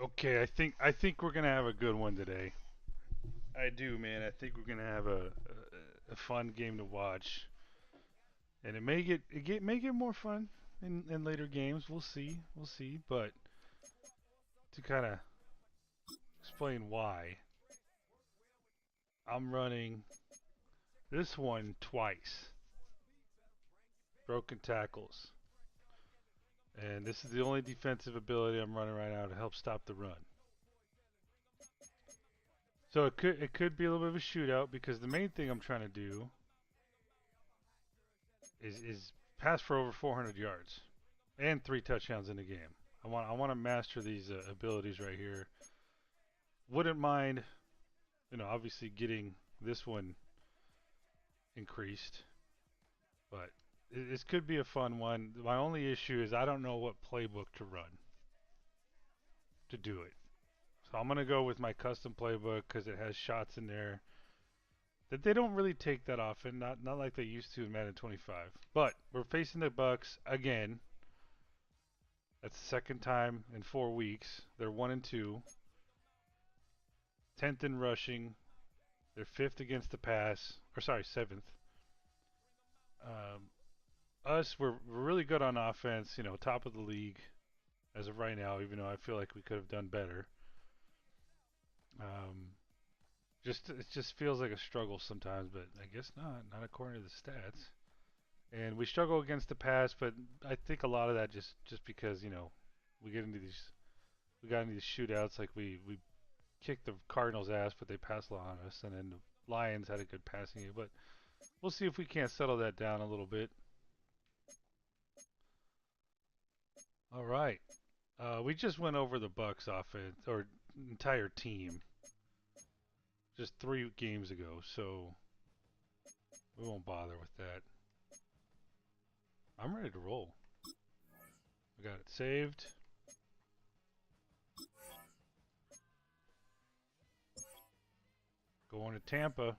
Okay, I think we're gonna have a good one today. I do, man. I think we're gonna have a fun game to watch, and it may get more fun in later games. We'll see. But to kind of explain why, I'm running this one twice, broken tackles, and this is the only defensive ability I'm running right now to help stop the run. So it could be a little bit of a shootout because the main thing I'm trying to do is pass for over 400 yards and 3 touchdowns in the game. I want to master these abilities right here. Wouldn't mind, obviously getting this one increased, but this could be a fun one. My only issue is I don't know what playbook to run to do it. So I'm gonna go with my custom playbook because it has shots in there that they don't really take that often. Not like they used to in Madden 25. But we're facing the Bucks again. That's the second time in 4 weeks. They're 1-2, 10th in rushing. They're fifth against the pass, or sorry, seventh. Um, we're really good on offense. Top of the league as of right now. Even though I feel like we could have done better. Um, it just feels like a struggle sometimes, but I guess not according to the stats. And we struggle against the pass, but I think a lot of that just because we get into these we got into these shootouts. Like we kicked the Cardinals' ass, but they passed a lot on us, and then the Lions had a good passing game. But we'll see if we can't settle that down a little bit. All right, we just went over the Bucks offense or entire team just 3 games ago, so we won't bother with that. I'm ready to roll. We got it saved. Going to Tampa.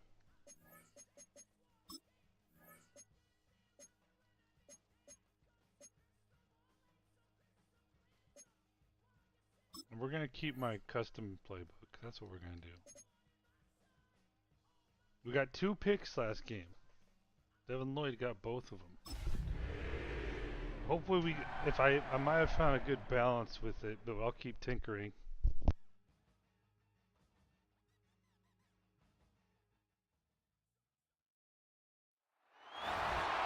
And we're going to keep my custom playbook. That's what we're going to do. We got 2 picks last game. Devin Lloyd got both of them. Hopefully if I might have found a good balance with it, but I'll keep tinkering.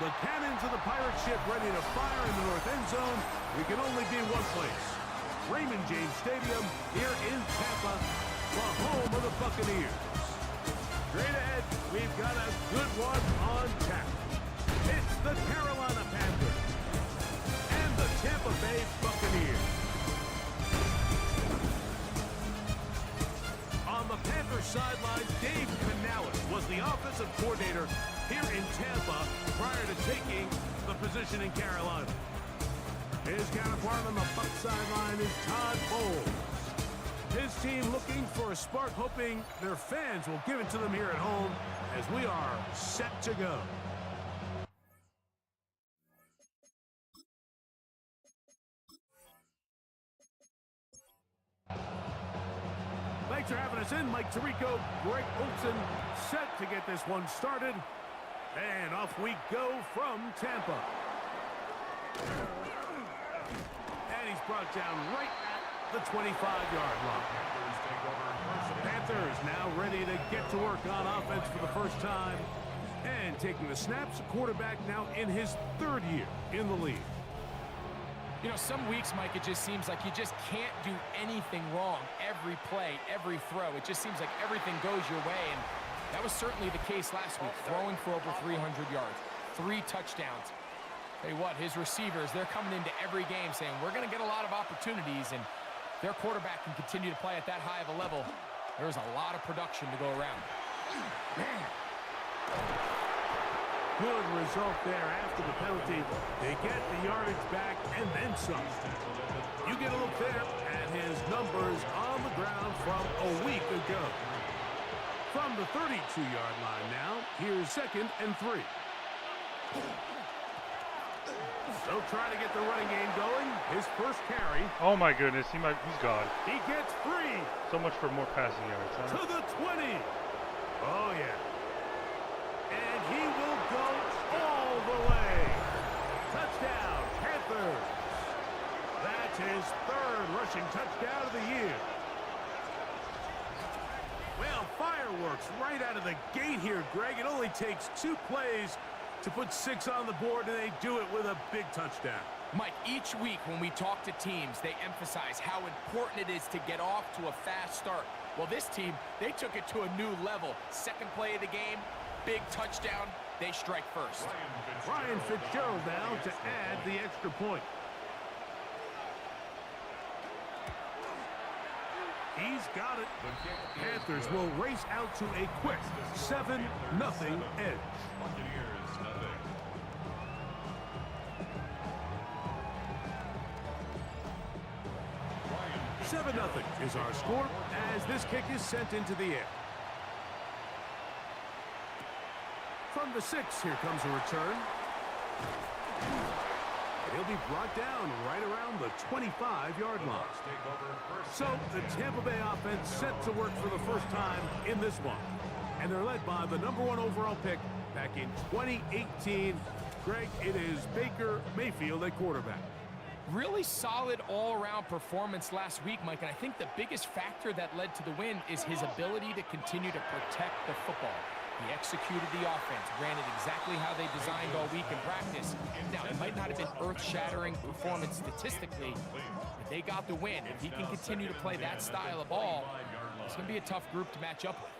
The cannons of the pirate ship ready to fire in the north end zone. We can only be one place. Raymond James Stadium here in Tampa, the home of the Buccaneers. Straight ahead, we've got a good one on tap. It's the Carolina Panthers and the Tampa Bay Buccaneers. On the Panthers sideline, Dave Canales was the offensive coordinator here in Tampa prior to taking the position in Carolina. His counterpart on the Bucs sideline is Todd Bowles. His team looking for a spark, hoping their fans will give it to them here at home as we are set to go. Thanks for having us in, Mike Tirico. Greg Olson set to get this one started. And off we go from Tampa. And he's brought down right at the 25-yard line. Panthers now ready to get to work on offense for the first time. And taking the snaps, a quarterback now in his 3rd year in the league. Some weeks, Mike, it just seems like you just can't do anything wrong. Every play, every throw, it just seems like everything goes your way. And that was certainly the case last week, throwing for over 300 yards, 3 touchdowns. Tell you what, his receivers, they're coming into every game saying, we're going to get a lot of opportunities, and their quarterback can continue to play at that high of a level. There's a lot of production to go around. Man. Good result there after the penalty. They get the yardage back and then some. You get a look there at his numbers on the ground from a week ago. From the 32-yard line now, here's 2nd and 3. They'll try to get the running game going. His first carry. Oh my goodness, he's gone. He gets free. So much for more passing yards, huh? To the 20. Oh, yeah. And he will go all the way. Touchdown, Panthers. That's his third rushing touchdown of the year. Well, fireworks right out of the gate here, Greg. It only takes 2 plays to put 6 on the board, and they do it with a big touchdown. Mike, each week when we talk to teams, they emphasize how important it is to get off to a fast start. Well, this team, they took it to a new level. Second play of the game, big touchdown, they strike first. Ryan Fitzgerald now to add the extra point. He's got it. Panthers will race out to a quick 7-0 edge. 7-0 is our score as this kick is sent into the air. From the 6, here comes a return. And he'll be brought down right around the 25-yard line. So the Tampa Bay offense set to work for the first time in this one. And they're led by the #1 overall pick back in 2018. Greg, it is Baker Mayfield at quarterback. Really solid all-around performance last week, Mike, and I think the biggest factor that led to the win is his ability to continue to protect the football. He executed the offense, ran it exactly how they designed all week in practice. Now, it might not have been earth-shattering performance statistically, but they got the win. If he can continue to play that style of ball, it's going to be a tough group to match up with.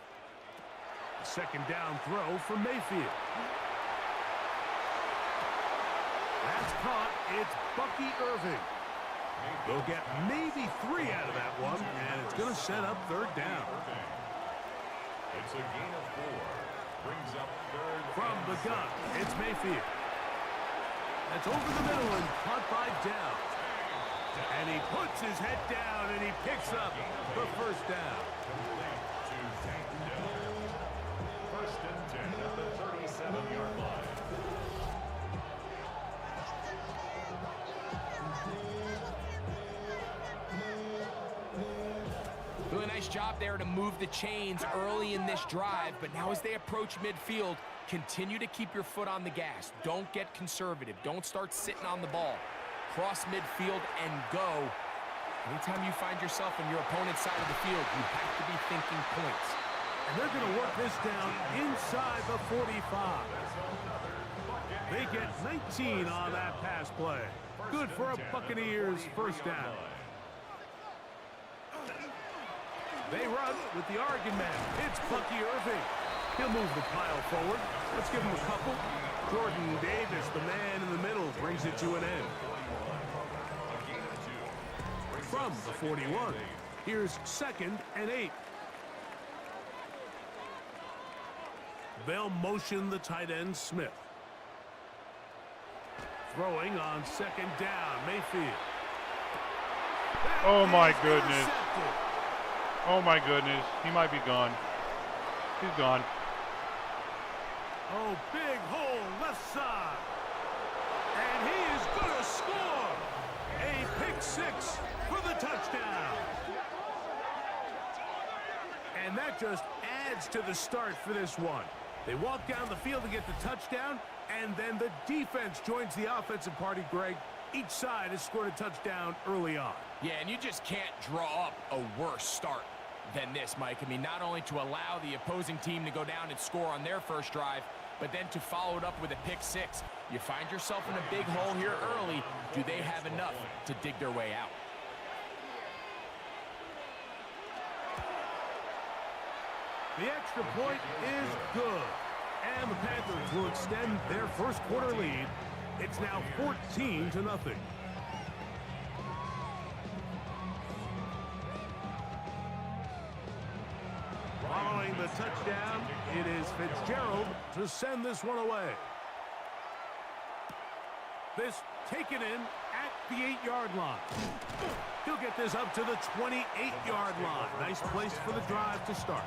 Second down throw from Mayfield. That's caught. It's Bucky Irving. They'll get maybe 3 out of that one, and it's going to set up third down. It's a gain of 4. Brings up third. From the gun, it's Mayfield. That's over the middle and caught by Dowd. And he puts his head down and he picks up the first down. First and 10 at the 37-yard line. Doing a nice job there to move the chains early in this drive, but now as they approach midfield, continue to keep your foot on the gas. Don't get conservative. Don't start sitting on the ball. Cross midfield and go. Anytime you find yourself on your opponent's side of the field, you have to be thinking points. And they're going to work this down inside the 45. They get 19 on that pass play. Good for a Buccaneers first down. They run with the Oregon man. It's Bucky Irving. He'll move the pile forward. Let's give him a couple. Jordan Davis, the man in the middle, brings it to an end. From the 41, here's 2nd and 8. They'll motion the tight end, Smith. Throwing on 2nd down, Mayfield. Oh my goodness. Oh my goodness. He might be gone. He's gone. Oh, big hole left side. And he is going to score. A pick 6 for the touchdown. And that just adds to the start for this one. They walk down the field to get the touchdown, and then the defense joins the offensive party, Greg. Each side has scored a touchdown early on. Yeah, and you just can't draw up a worse start than this, Mike. I mean, not only to allow the opposing team to go down and score on their first drive, but then to follow it up with a pick 6. You find yourself in a big hole here early. Do they have enough to dig their way out? The extra point is good. And the Panthers will extend their first quarter lead. It's now 14-0. Following the touchdown, it is Fitzgerald to send this one away. This taken in at the 8-yard line. He'll get this up to the 28-yard line. Nice place for the drive to start.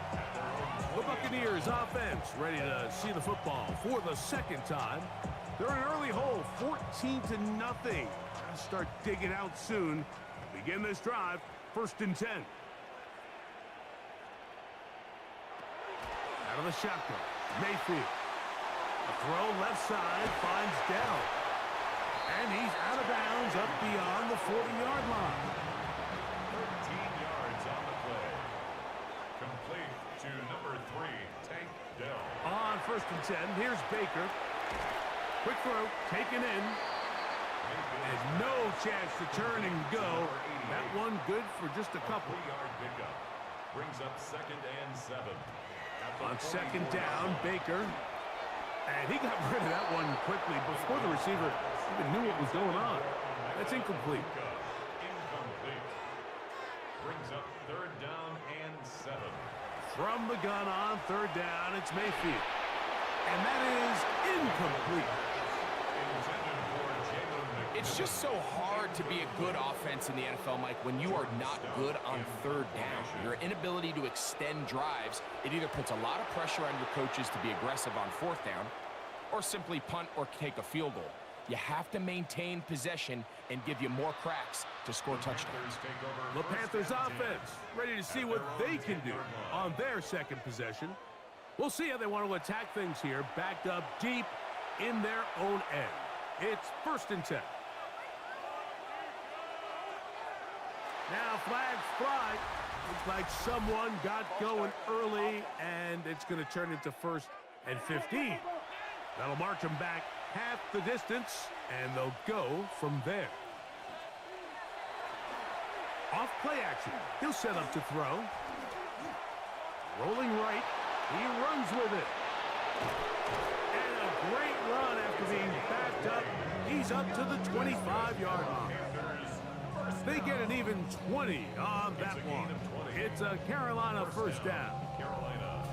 The Buccaneers offense ready to see the football for the second time. They're an early hole, 14-0. Gotta start digging out soon. Begin this drive, 1st and 10. Out of the shotgun, Mayfield. A throw left side, finds Dell. And he's out of bounds up beyond the 40-yard line. 13 yards on the play. Complete to number 3, Tank Dell. On 1st and 10, here's Baker. Quick throw, taken in. And no chance to turn and go. That one good for just a couple. 3-yard pickup. Brings up 2nd and 7. On 2nd down, Baker. And he got rid of that one quickly before the receiver even knew what was going on. That's incomplete. Incomplete. Brings up 3rd down and 7. From the gun on 3rd down, it's Mayfield. And that is incomplete. It's just so hard to be a good offense in the NFL, Mike, when you are not good on 3rd down. Your inability to extend drives, it either puts a lot of pressure on your coaches to be aggressive on 4th down or simply punt or take a field goal. You have to maintain possession and give you more cracks to score touchdowns. The Panthers offense ready to see what they can do on their 2nd possession. We'll see how they want to attack things here, backed up deep in their own end. It's 1st and 10. Now flags fly. Looks like someone got going early, and it's going to turn into 1st and 15. That'll march them back half the distance, and they'll go from there. Off play action. He'll set up to throw. Rolling right. He runs with it. And a great run after being backed up. He's up to the 25-yard line. They get an even 20 on that one. It's a Carolina 1st down. Carolina.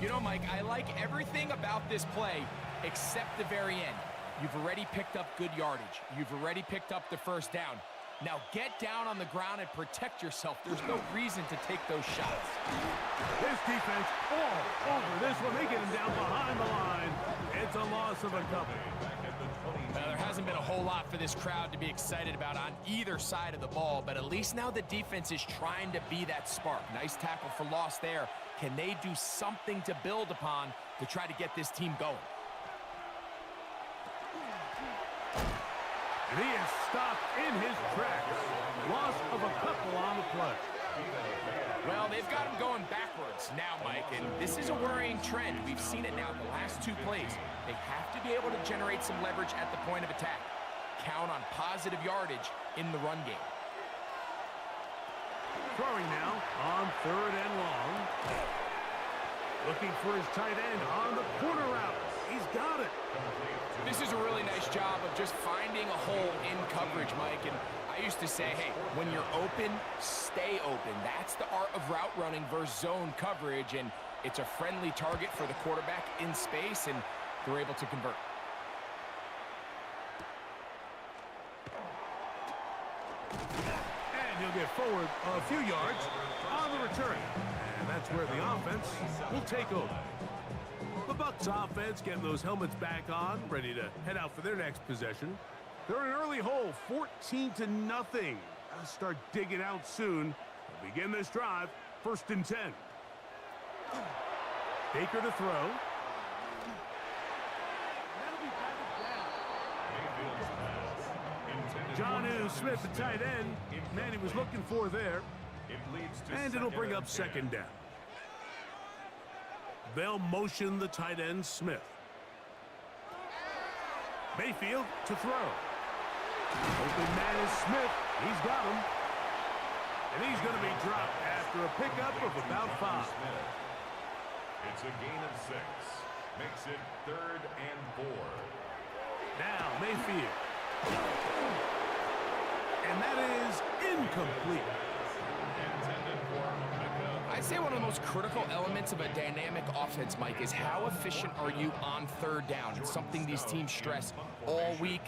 You know, Mike, I like everything about this play except the very end. You've already picked up good yardage. You've already picked up the 1st down. Now get down on the ground and protect yourself. There's no reason to take those shots. This defense all over this one. They get him down behind the line. It's a loss of a couple. There hasn't been a whole lot for this crowd to be excited about on either side of the ball, but at least now the defense is trying to be that spark. Nice tackle for loss there. Can they do something to build upon to try to get this team going? And he is stopped in his tracks. Loss of a couple on the play. Well, they've got him going backwards now, Mike, and this is a worrying trend. We've seen it now the last 2 plays. They have to be able to generate some leverage at the point of attack. Count on positive yardage in the run game. Throwing now on 3rd and long. Looking for his tight end on the corner route. He's got it. This is a really nice job of just finding a hole in coverage, Mike. And I used to say, hey, when you're open, stay open. That's the art of route running versus zone coverage. And it's a friendly target for the quarterback in space, and they're able to convert. And he'll get forward a few yards on the return. And that's where the offense will take over. The Bucs offense getting those helmets back on, ready to head out for their next possession. They're in an early hole, 14-0. I'll start digging out soon. We'll begin this drive, 1st and 10. Baker to throw. Jonnu Smith, the tight end. Man, he was looking for there. And it'll bring up 2nd down. They'll motion the tight end, Smith. Mayfield to throw. Open man is Smith. He's got him. And he's going to be dropped after a pickup of about 5. It's a gain of 6. Makes it 3rd and 4. Now Mayfield. And that is incomplete. I'd say one of the most critical elements of a dynamic offense, Mike, is how efficient are you on 3rd down? It's something these teams stress all week.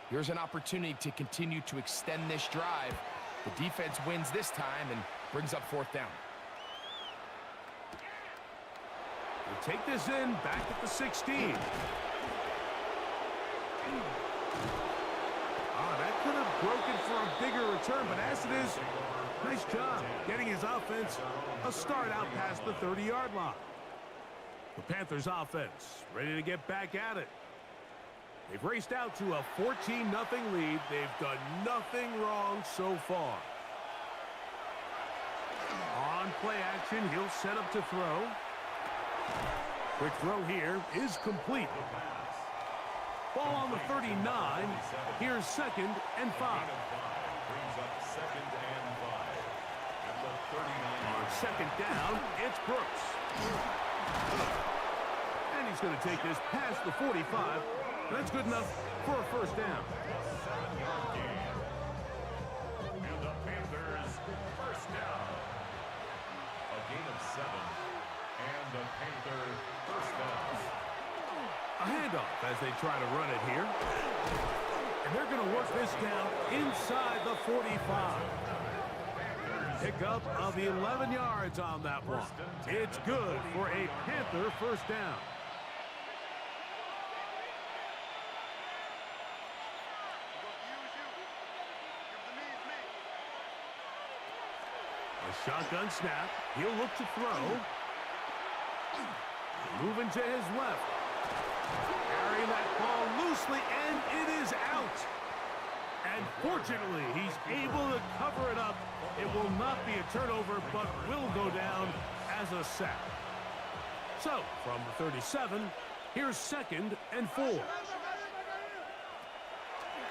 Here's an opportunity to continue to extend this drive The defense wins this time and brings up 4th down. We'll take this in back at the 16. That could have broken for a bigger return, but as it is, nice job getting his offense a start out past the 30-yard line. The Panthers offense ready to get back at it. They've raced out to a 14-0 lead. They've done nothing wrong so far. On play action, he'll set up to throw. Quick throw here is complete. Ball on the 39. Here's 2nd and 5. Brings up 2nd and 5. At the 39. On 2nd down, it's Brooks. And he's going to take this past the 45. That's good enough for a 1st down. 7-yard gain. And the Panthers 1st down. A gain of 7. And the Panther 1st down. A handoff as they try to run it here. And they're going to work this down inside the 45. Pickup of 11 yards on that one. It's good for a Panther 1st down. A shotgun snap. He'll look to throw. Moving to his left. Carrying that ball loosely, and it is out. And fortunately, he's able to cover it up. It will not be a turnover, but will go down as a sack. So, from the 37, here's 2nd and 4.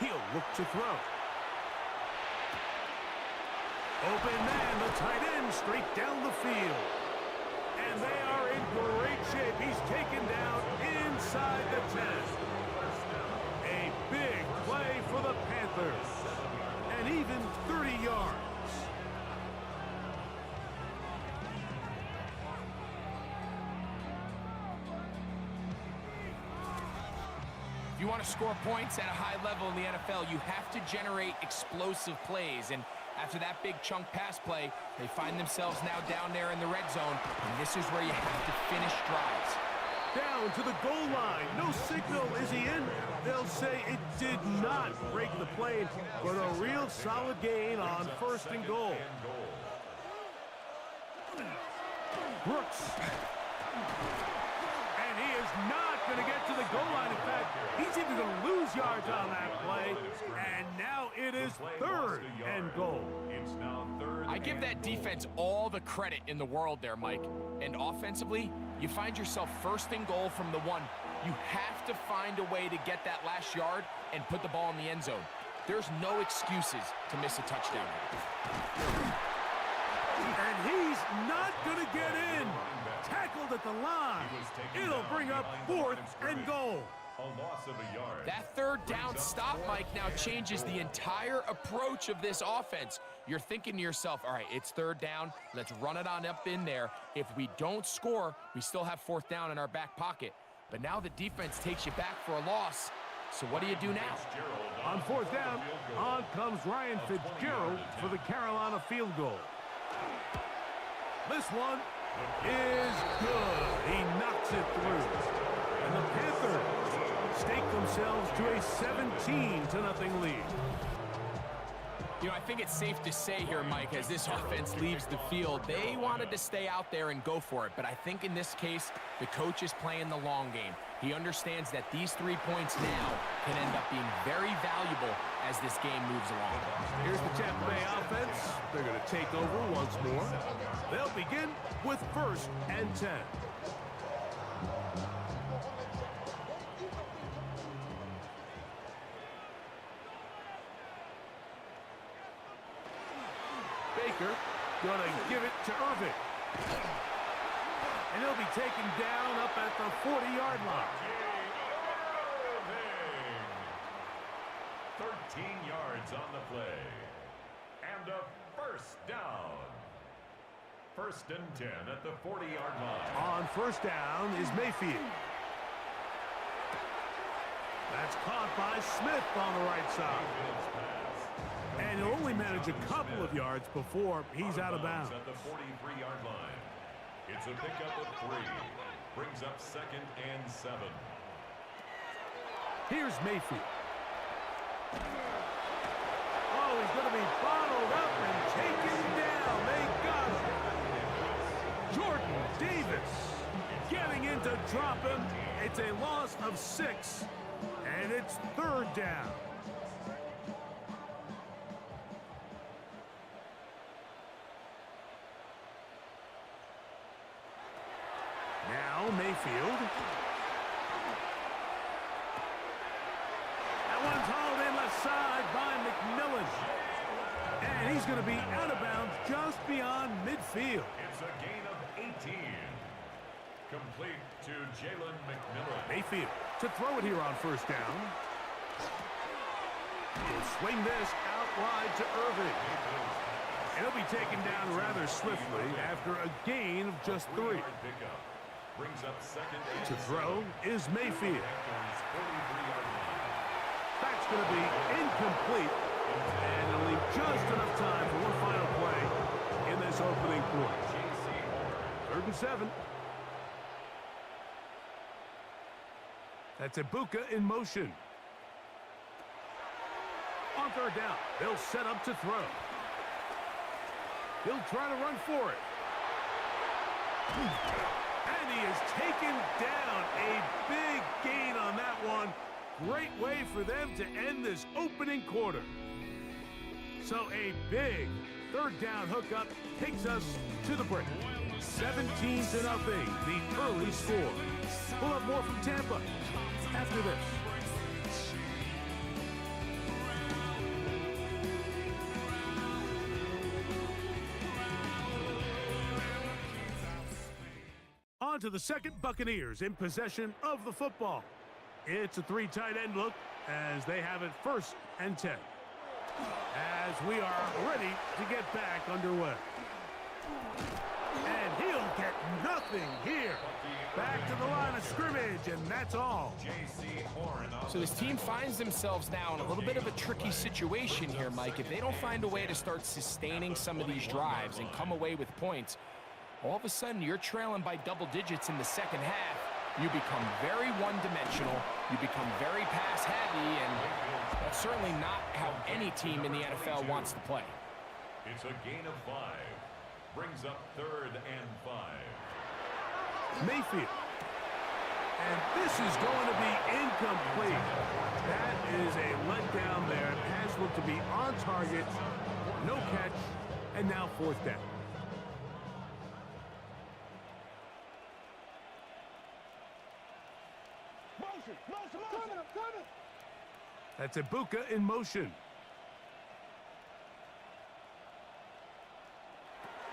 He'll look to throw. Open man, the tight end, straight down the field. And they are in great shape. He's taken down inside the 10. A big play for the Panthers. And even 30 yards. If you want to score points at a high level in the NFL, you have to generate explosive plays. And after that big chunk pass play, they find themselves now down there in the red zone, and this is where you have to finish drives. Down to the goal line. No signal. Is he in? They'll say it did not break the plane, but a real solid gain on 1st and goal. Brooks. And he is not going to get to the goal line. In fact, he's even going to lose yards on that play. And now it is 3rd and goal. It's now 3rd. I give that defense all the credit in the world there, Mike. And offensively, you find yourself 1st and goal from the 1. You have to find a way to get that last yard and put the ball in the end zone. There's no excuses to miss a touchdown. And he's not going to get in. Tackled at the line. It'll bring up 4th and goal. A loss of a yard. That 3rd down stop, Mike, now changes the entire approach of this offense. You're thinking to yourself, all right, it's 3rd down. Let's run it on up in there. If we don't score, we still have 4th down in our back pocket. But now the defense takes you back for a loss. So what do you do now? On 4th down, on comes Ryan Fitzgerald for the Carolina field goal. This one is good. He knocks it through. And the Panthers stake themselves to a 17-0 lead. You know, I think it's safe to say here, Mike, as this offense leaves the field, they wanted to stay out there and go for it. But I think in this case, the coach is playing the long game. He understands that these 3 points now can end up being very valuable as this game moves along. Here's the Tampa Bay offense. They're going to take over once more. They'll begin with 1st and 10. Baker gonna give it to Irving. And he'll be taken down up at the 40-yard line. 13 yards on the play. And a 1st down. 1st and 10 at the 40-yard line. On 1st down is Mayfield. That's caught by Smith on the right side. And he'll only manage a couple of yards before he's out of bounds. At the 43-yard line. It's a pickup of 3. Brings up 2nd and 7. Here's Mayfield. Oh, he's going to be bottled up and taken down. They got him. Jordan Davis getting in to drop him. It's a loss of 6, and it's 3rd down. Now Mayfield. That one's hauled in left side by McMillan. And he's going to be out of bounds just beyond midfield. It's a gain of 18. Complete to Jalen McMillan. Mayfield to throw it here on 1st down. He'll swing this out wide to Irving. And he'll be taken down rather swiftly after a gain of just 3. Brings up 2nd and To throw is Mayfield. That's going to be incomplete. And it'll leave just enough time for one final play in this opening quarter. 3rd and 7. That's BUCCA in motion. On 3rd down, they'll set up to throw. He'll try to run for it. And he is taken down. A big gain on that one. Great way for them to end this opening quarter. So a big 3rd down hookup takes us to the break. 17-0, the early score. We'll have more from Tampa after this. On to the 2nd Buccaneers in possession of the football. It's a 3 tight end look as they have it 1st and 10. As we are ready to get back underway. And he'll get nothing here. Back to the line of scrimmage, and that's all. So this team finds themselves now in a little bit of a tricky situation here, Mike. If they don't find a way to start sustaining some of these drives and come away with points, all of a sudden you're trailing by double digits in the 2nd half. You become very one-dimensional. You become very pass-heavy, and that's certainly not how any team in the NFL wants to play. It's a gain of 5. Brings up 3rd and 5. Mayfield. And this is going to be incomplete. That is a letdown there. Pass looked to be on target. No catch. And now 4th down. That's BUCCA in motion.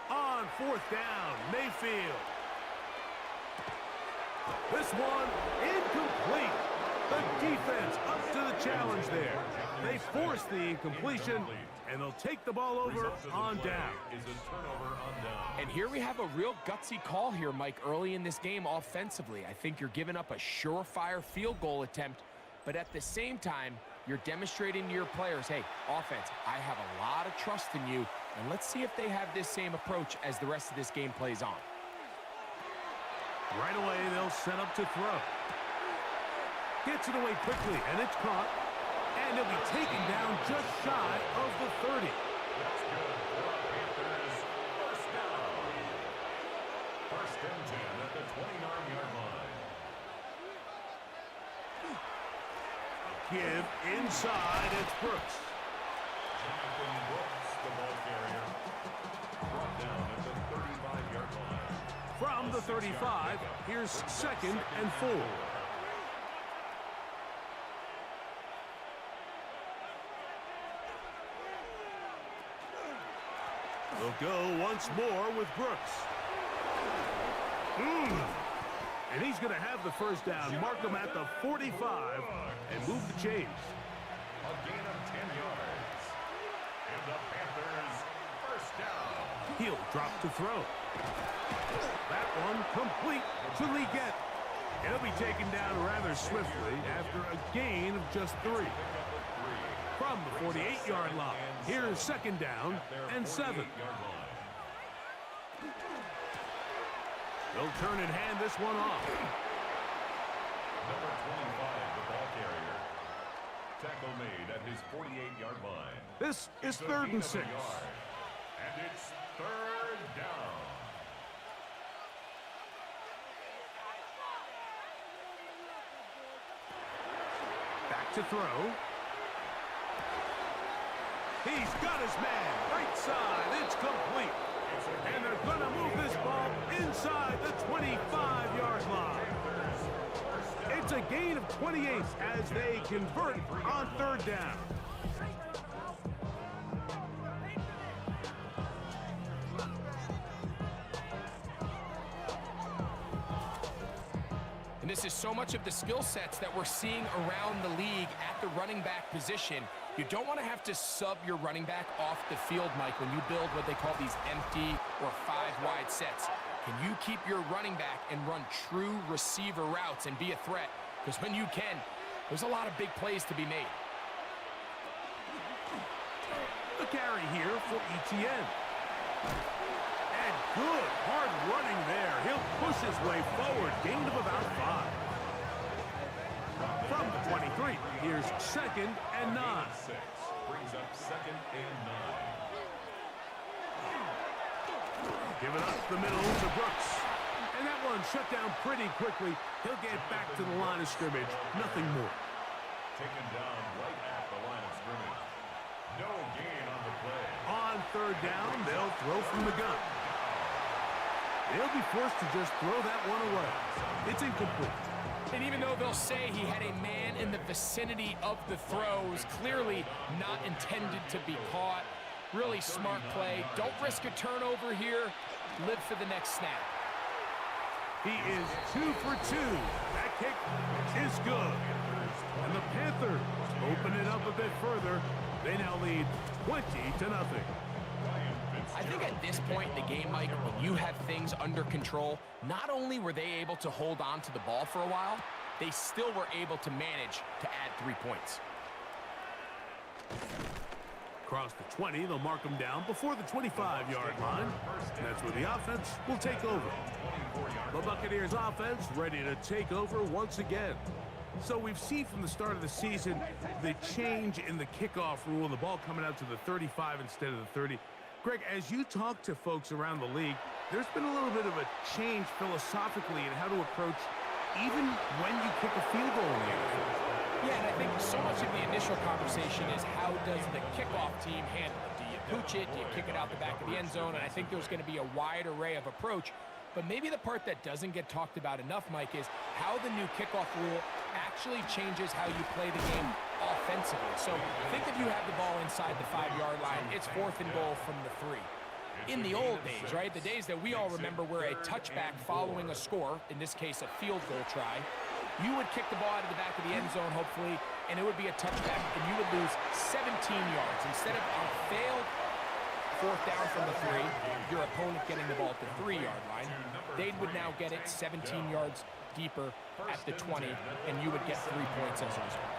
On 4th down, Mayfield. This one incomplete. The defense up to the challenge there. They force the incompletion, and they'll take the ball over on down. And here we have a real gutsy call here, Mike, early in this game offensively. I think you're giving up a surefire field goal attempt, but at the same time, you're demonstrating to your players, hey, offense, I have a lot of trust in you, and let's see if they have this same approach as the rest of this game plays on. Right away, they'll set up to throw. Gets it away quickly, and it's caught. And he'll be taken down just shy of the 30. That's good for the Panthers. 1st down. 1st and 10 at the 29-yard line. Give inside, it's Brooks. Jonathan Brooks, the ball carrier. Brought down at the 35-yard line. From the 35, here's 2nd and 4. We'll go once more with Brooks. And he's going to have the 1st down, mark him at the 45, and move the chains. A gain of 10 yards. And the Panthers, 1st down. He'll drop to throw. That one complete to Leggett. He'll be taken down rather swiftly after a gain of just 3. From the 48-yard line, here's second down and 7. They'll turn and hand this one off. Number 25, the ball carrier. Tackle made at his 48-yard line. This is 3rd and 6. And it's 3rd down. Back to throw. He's got his man. Right side. It's complete. And they're going to move this ball inside the 25-yard line. It's a gain of 28 as they convert on 3rd down. And this is so much of the skill sets that we're seeing around the league at the running back position. You don't want to have to sub your running back off the field, Mike, when you build what they call these empty or 5-wide sets. Can you keep your running back and run true receiver routes and be a threat? Because when you can, there's a lot of big plays to be made. The carry here for ETN. And good hard running there. He'll push his way forward. Gain of about 5. From the 23, here's second and 9. 6 brings up 2nd and 9. Give it up the middle to Brooks. And that one shut down pretty quickly. He'll get back to the line of scrimmage. Nothing more. Taken down right at the line of scrimmage. No gain on the play. On 3rd down, they'll throw from the gun. They'll be forced to just throw that one away. It's incomplete. And even though they'll say he had a man in the vicinity of the throw, it was clearly not intended to be caught. Really smart play. Don't risk a turnover here. Live for the next snap. He is 2 for 2. That kick is good. And the Panthers open it up a bit further. They now lead 20-0. I think at this point in the game, Mike, when you have things under control, not only were they able to hold on to the ball for a while, they still were able to manage to add 3 points. Across the 20, they'll mark them down before the 25-yard line. And that's where the offense will take over. The Buccaneers offense ready to take over once again. So we've seen from the start of the season the change in the kickoff rule, the ball coming out to the 35 instead of the 30. Greg, as you talk to folks around the league, there's been a little bit of a change philosophically in how to approach even when you kick a field goal in the NFL. Yeah, and I think so much of the initial conversation is how does the kickoff team handle it? Do you pooch it? Do you kick it out the back of the end zone? And I think there's going to be a wide array of approach. But maybe the part that doesn't get talked about enough, Mike, is how the new kickoff rule actually changes how you play the game offensively. So think if you have the ball inside the 5-yard line, it's 4th and goal from the 3. In the old days, right, the days that we all remember were a touchback following a score, in this case a field goal try, you would kick the ball out of the back of the end zone, hopefully, and it would be a touchback, and you would lose 17 yards. Instead of a failed 4th down from the 3, your opponent getting the ball at the 3-yard line, they would now get it 17 yards deeper at the 20, and you would get 3 points as a result.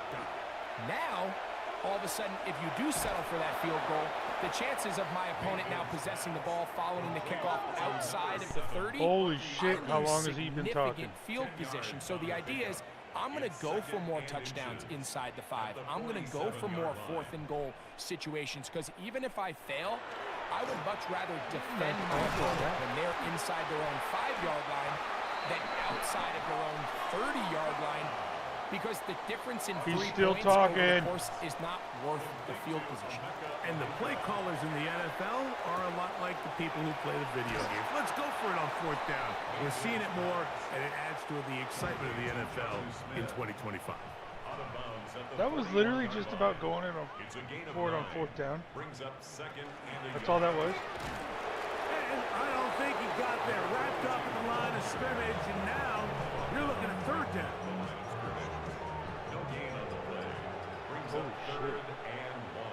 Now, all of a sudden, if you do settle for that field goal, the chances of my opponent now possessing the ball following the kickoff outside of the 30. Holy shit, how long has he been talking? Field position. So the idea is, I'm going to go for more touchdowns inside the 5. I'm going to go for more 4th and goal situations, because even if I fail, I would much rather defend my opponent when they're inside their own 5-yard line than outside of their own 30-yard line, because the difference in 3 points over the course is not worth the field position. And the play callers in the NFL are a lot like the people who play the video games. Let's go for it on 4th down. We're seeing it more, and it adds to the excitement of the NFL in 2025. That was literally just about going in for it on 4th down. That's all that was. And I don't think he got there. Wrapped up in the line of scrimmage, and now you're looking at 3rd down. No gain on the play. Brings up 3rd and 1.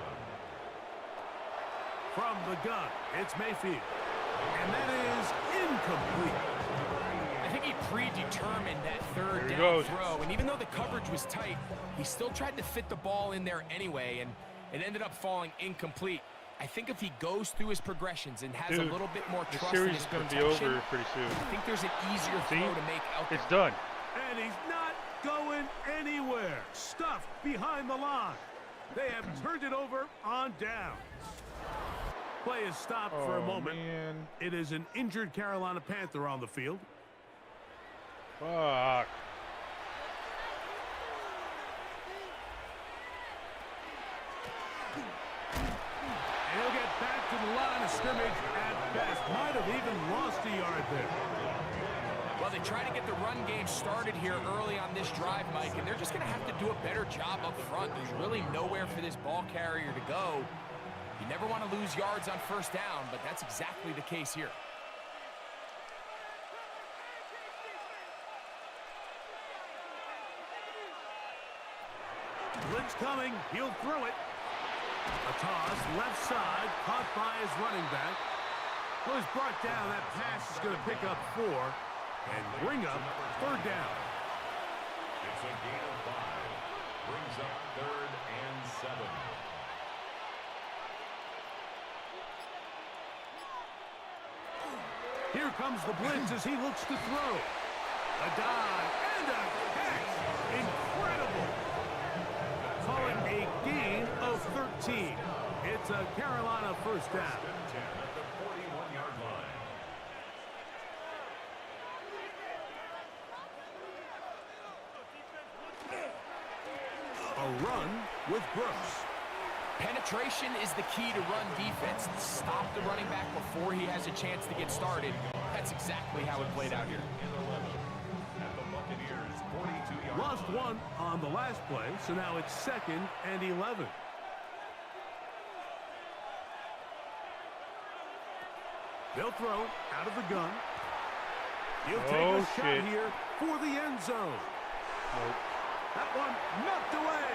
From the gun, it's Mayfield. And that is incomplete. I think he predetermined that 3rd down throw, and even though the coverage was tight, he still tried to fit the ball in there anyway, and It ended up falling incomplete. I think if he goes through his progressions and has Dude, a little bit more the trust in series his is going to protection, be over pretty soon. I think there's an easier See? throw to make out there. It's done. And he's not going anywhere. Stuffed behind the line. They have turned it over on downs. Play is stopped for a moment. Man. It is an injured Carolina Panther on the field. Fuck. He'll get back to the line of scrimmage at best. Might have even lost a yard there. Well, they try to get the run game started here early on this drive, Mike, and they're just going to have to do a better job up front. There's really nowhere for this ball carrier to go. You never want to lose yards on first down, but that's exactly the case here. Blitz coming. He'll throw it. A toss, left side, caught by his running back. Was brought down. That pass is going to pick up 4 and bring up third down. It's a gain of 5. Brings up 3rd and 7. Here comes the blitz as he looks to throw. A dive and a catch. Incredible. Call it a gain of 13. It's a Carolina first down. 10 at the 41-yard line. A run with Brooks. Penetration is the key to run defense. Stop the running back before he has a chance to get started. That's exactly how it played out here. At the Buccaneers 42-yard Lost one on the last play, so now it's 2nd and 11. They'll throw out of the gun. He'll take a shot here for the end zone. Nope. That one knocked away.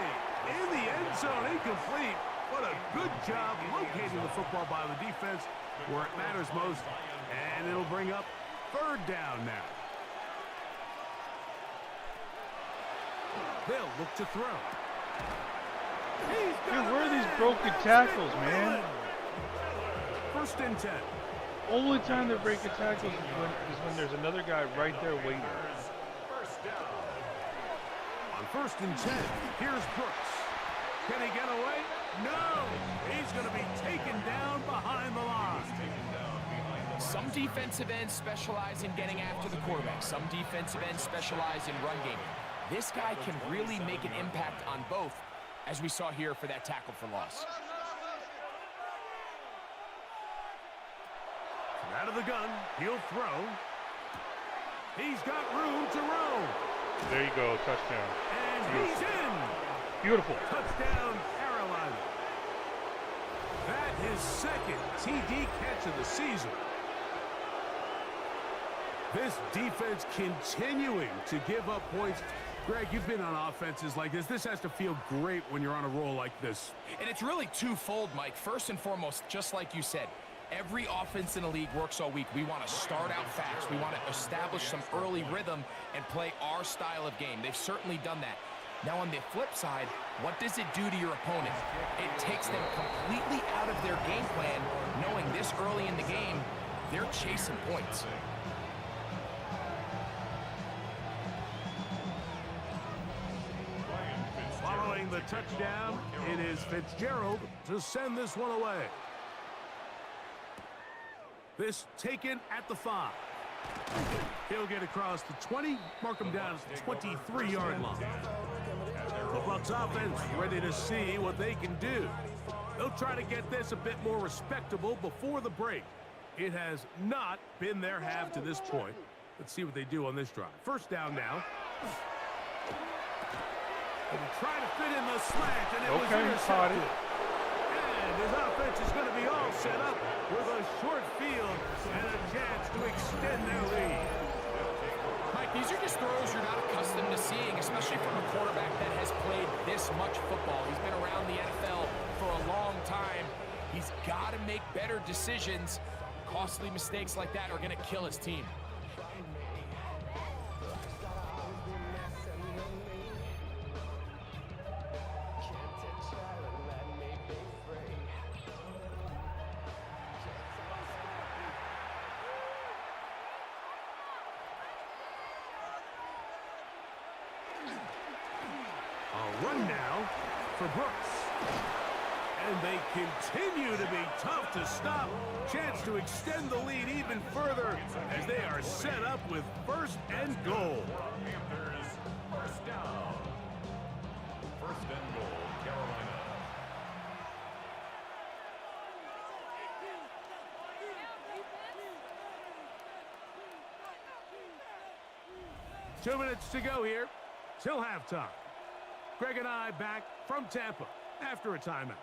In the end zone, incomplete. What a good job locating the football by the defense where it matters most. And it'll bring up third down now. They'll look to throw. Dude, where are these broken tackles, man? 1st and 10. Only time they're breaking tackles is when there's another guy right there waiting. first down. On 1st and 10, here's Brooks. Can he get away? No! He's going to be taken down behind the line. Some defensive ends specialize in getting after the quarterback. Some defensive ends specialize in run game. This guy can really make an impact on both, as we saw here for that tackle for loss. Out of the gun, he'll throw. He's got room to roam. There you go, touchdown. And he's in. Beautiful. Touchdown, Carolina. That is 2nd TD catch of the season. This defense continuing to give up points. Greg, you've been on offenses like this. This has to feel great when you're on a roll like this. And it's really twofold, Mike. First and foremost, just like you said, every offense in the league works all week. We want to start out fast. We want to establish some early rhythm and play our style of game. They've certainly done that. Now, on the flip side, what does it do to your opponent? It takes them completely out of their game plan, knowing this early in the game, they're chasing points. Following the touchdown, it is Fitzgerald to send this one away. This taken at the 5. He'll get across the 20, mark him down at the 23-yard line. The Bucs offense ready to see what they can do. They'll try to get this a bit more respectable before the break. It has not been their half to this point. Let's see what they do on this drive. First down now. And try to fit in the slant, and it was intercepted. And his offense is going to be all set up with a short field and a chance to extend their lead. Mike, these are just throws you're not accustomed to seeing, especially from a quarterback that has played this much football. He's been around the NFL for a long time. He's got to make better decisions. Costly mistakes like that are going to kill his team. A run now for Brooks. And they continue to be tough to stop. Chance to extend the lead even further as they are set up with 1st and goal. Panthers, first down. 1st and goal, Carolina. Two minutes to go here till halftime. Greg and I back from Tampa after a timeout.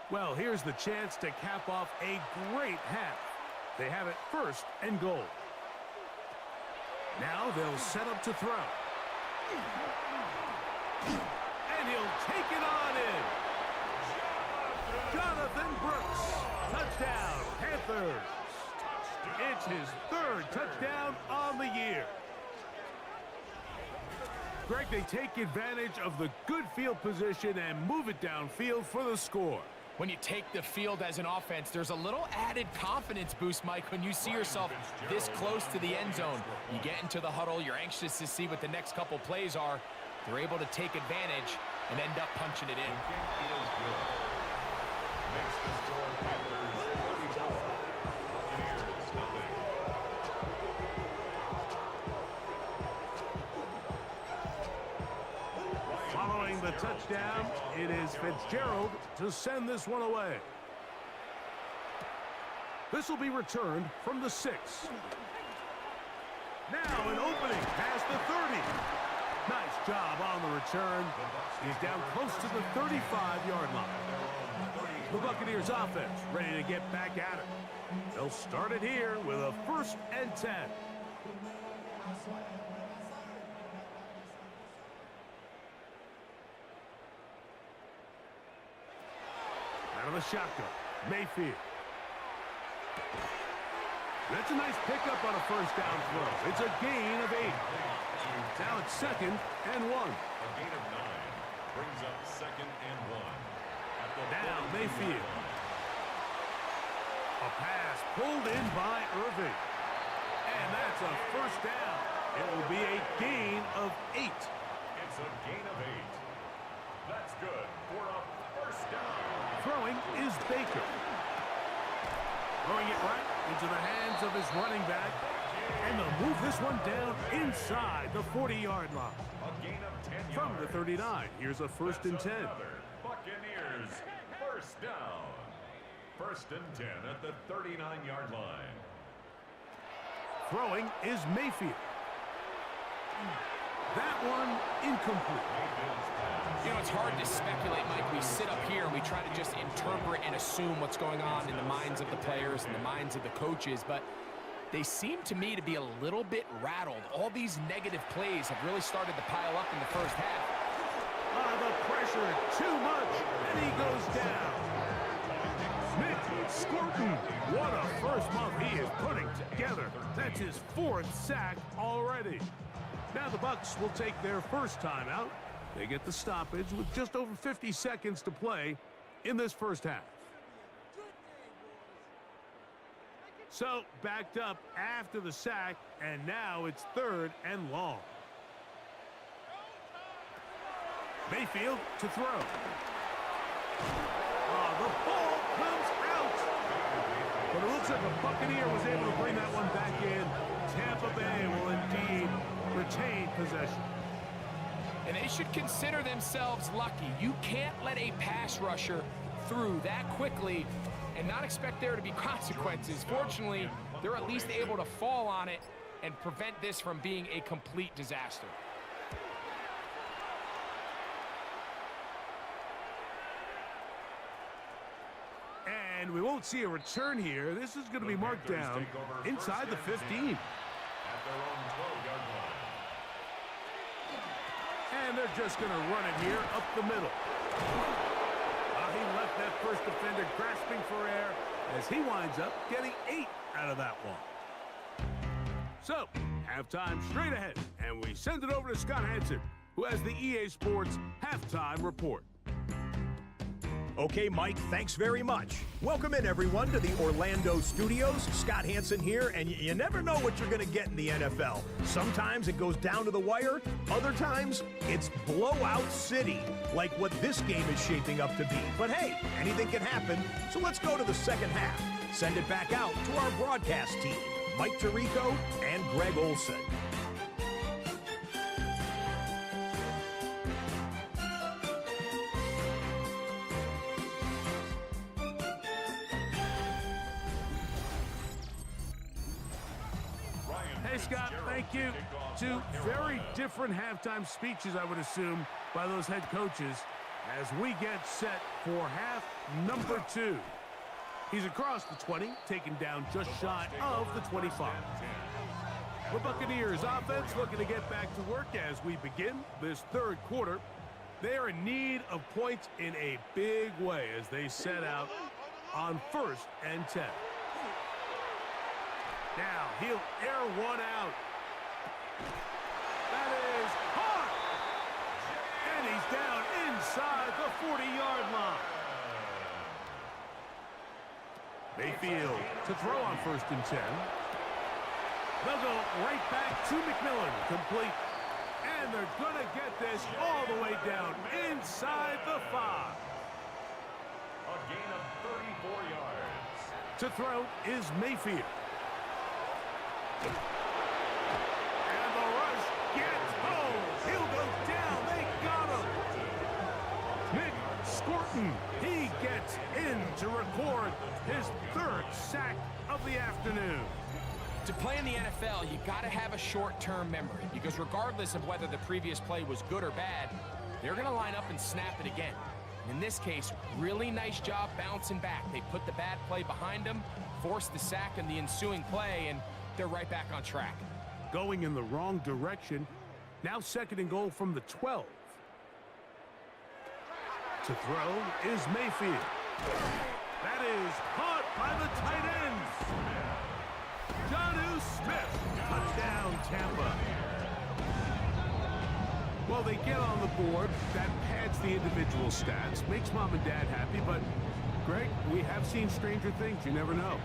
Well, here's the chance to cap off a great half. They have it 1st and goal. Now they'll set up to throw. And he'll take it on in. Jonathan Brooks. Touchdown, Panthers. It's his 3rd touchdown on the year. Greg, they take advantage of the good field position and move it downfield for the score. When you take the field as an offense, there's a little added confidence boost, Mike, when you see yourself this close to the end zone. You get into the huddle, you're anxious to see what the next couple plays are. They're able to take advantage and end up punching it in. Makes the score Panthers 34. Buccaneers nothing. Following the touchdown, it is Fitzgerald to send this one away. This will be returned from the 6. Now an opening past the 30. Nice job on the return. He's down close to the 35-yard line. The Buccaneers offense ready to get back at it. They'll start it here with a 1st and 10. Out of the shotgun, Mayfield. That's a nice pickup on a 1st down throw. It's a gain of 8. Now it's 2nd and 1. A gain of 9 brings up 2nd and 1. Now Mayfield. A pass pulled in by Irving. And that's a 1st down. It will be a gain of 8. It's a gain of 8. That's good for a 1st down. Throwing is Baker. Throwing it right into the hands of his running back. And they'll move this one down inside the 40-yard line. A gain of 10 yards. From the 39, here's a 1st and 10. Buccaneers, 1st down. 1st and 10 at the 39-yard line. Throwing is Mayfield. That one incomplete. You know, it's hard to speculate, Mike. We sit up here and we try to just interpret and assume what's going on in the minds of the players and the minds of the coaches, but they seem to me to be a little bit rattled. All these negative plays have really started to pile up in the 1st half. The pressure, too much, and he goes down. Nick Squirtin, what a 1st month he is putting together. That's his 4th sack already. Now the Bucs will take their 1st timeout. They get the stoppage with just over 50 seconds to play in this 1st half. So, backed up after the sack, and now it's 3rd and long. Mayfield to throw. The ball comes out. But it looks like the Buccaneer was able to bring that one back in. Tampa Bay will indeed retain possession. And they should consider themselves lucky. You can't let a pass rusher through that quickly and not expect there to be consequences. Fortunately, they're at least able to fall on it and prevent this from being a complete disaster. And we won't see a return here. This is going to be marked down inside the 15. At their own 12-yard line. And they're just going to run it here up the middle. He left that 1st defender grasping for air as he winds up getting 8 out of that one. So, halftime straight ahead, and we send it over to Scott Hansen, who has the EA Sports halftime report. Okay, Mike, thanks very much. Welcome in, everyone, to the Orlando studios. Scott Hansen here, and you never know what you're going to get in the NFL. Sometimes it goes down to the wire. Other times, it's blowout city, like what this game is shaping up to be. But hey, anything can happen, so let's go to the second half. Send it back out to our broadcast team, Mike Tirico and Greg Olson. Hey, Scott, thank you. Two very different halftime speeches, I would assume, by those head coaches as we get set for half number 2. He's across the 20, taken down just shy of the 25. The Buccaneers offense looking to get back to work as we begin this third quarter. They are in need of points in a big way as they set out on 1st and 10. Now, he'll air one out. That is hot! And he's down inside the 40-yard line. Mayfield to throw on 1st and 10. They'll go right back to McMillan, complete. And they're going to get this all the way down inside the 5. A gain of 34 yards. To throw is Mayfield. And the rush gets home. He'll go down. They got him. Nick Scorton, he gets in to record his 3rd sack of the afternoon. To play in the NFL, you got to have a short-term memory because regardless of whether the previous play was good or bad, they're going to line up and snap it again. And in this case, really nice job bouncing back. They put the bad play behind them, forced the sack in the ensuing play, and they're right back on track. Going in the wrong direction. Now 2nd and goal from the 12. To throw is Mayfield. That is caught by the tight end. Jonnu Smith. Touchdown, Tampa. Well, they get on the board. That pads the individual stats. Makes mom and dad happy, but Greg, we have seen stranger things. You never know.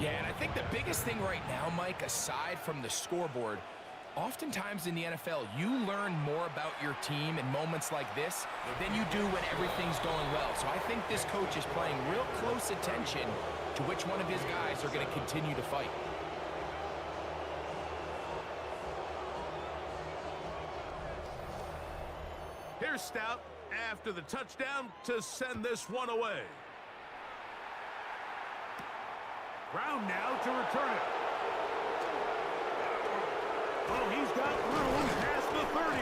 Yeah, and I think the biggest thing right now, Mike, aside from the scoreboard, oftentimes in the NFL, you learn more about your team in moments like this than you do when everything's going well. So I think this coach is paying real close attention to which one of his guys are going to continue to fight. Here's Stout after the touchdown to send this one away. Brown now to return it. Oh, he's got room past the 30.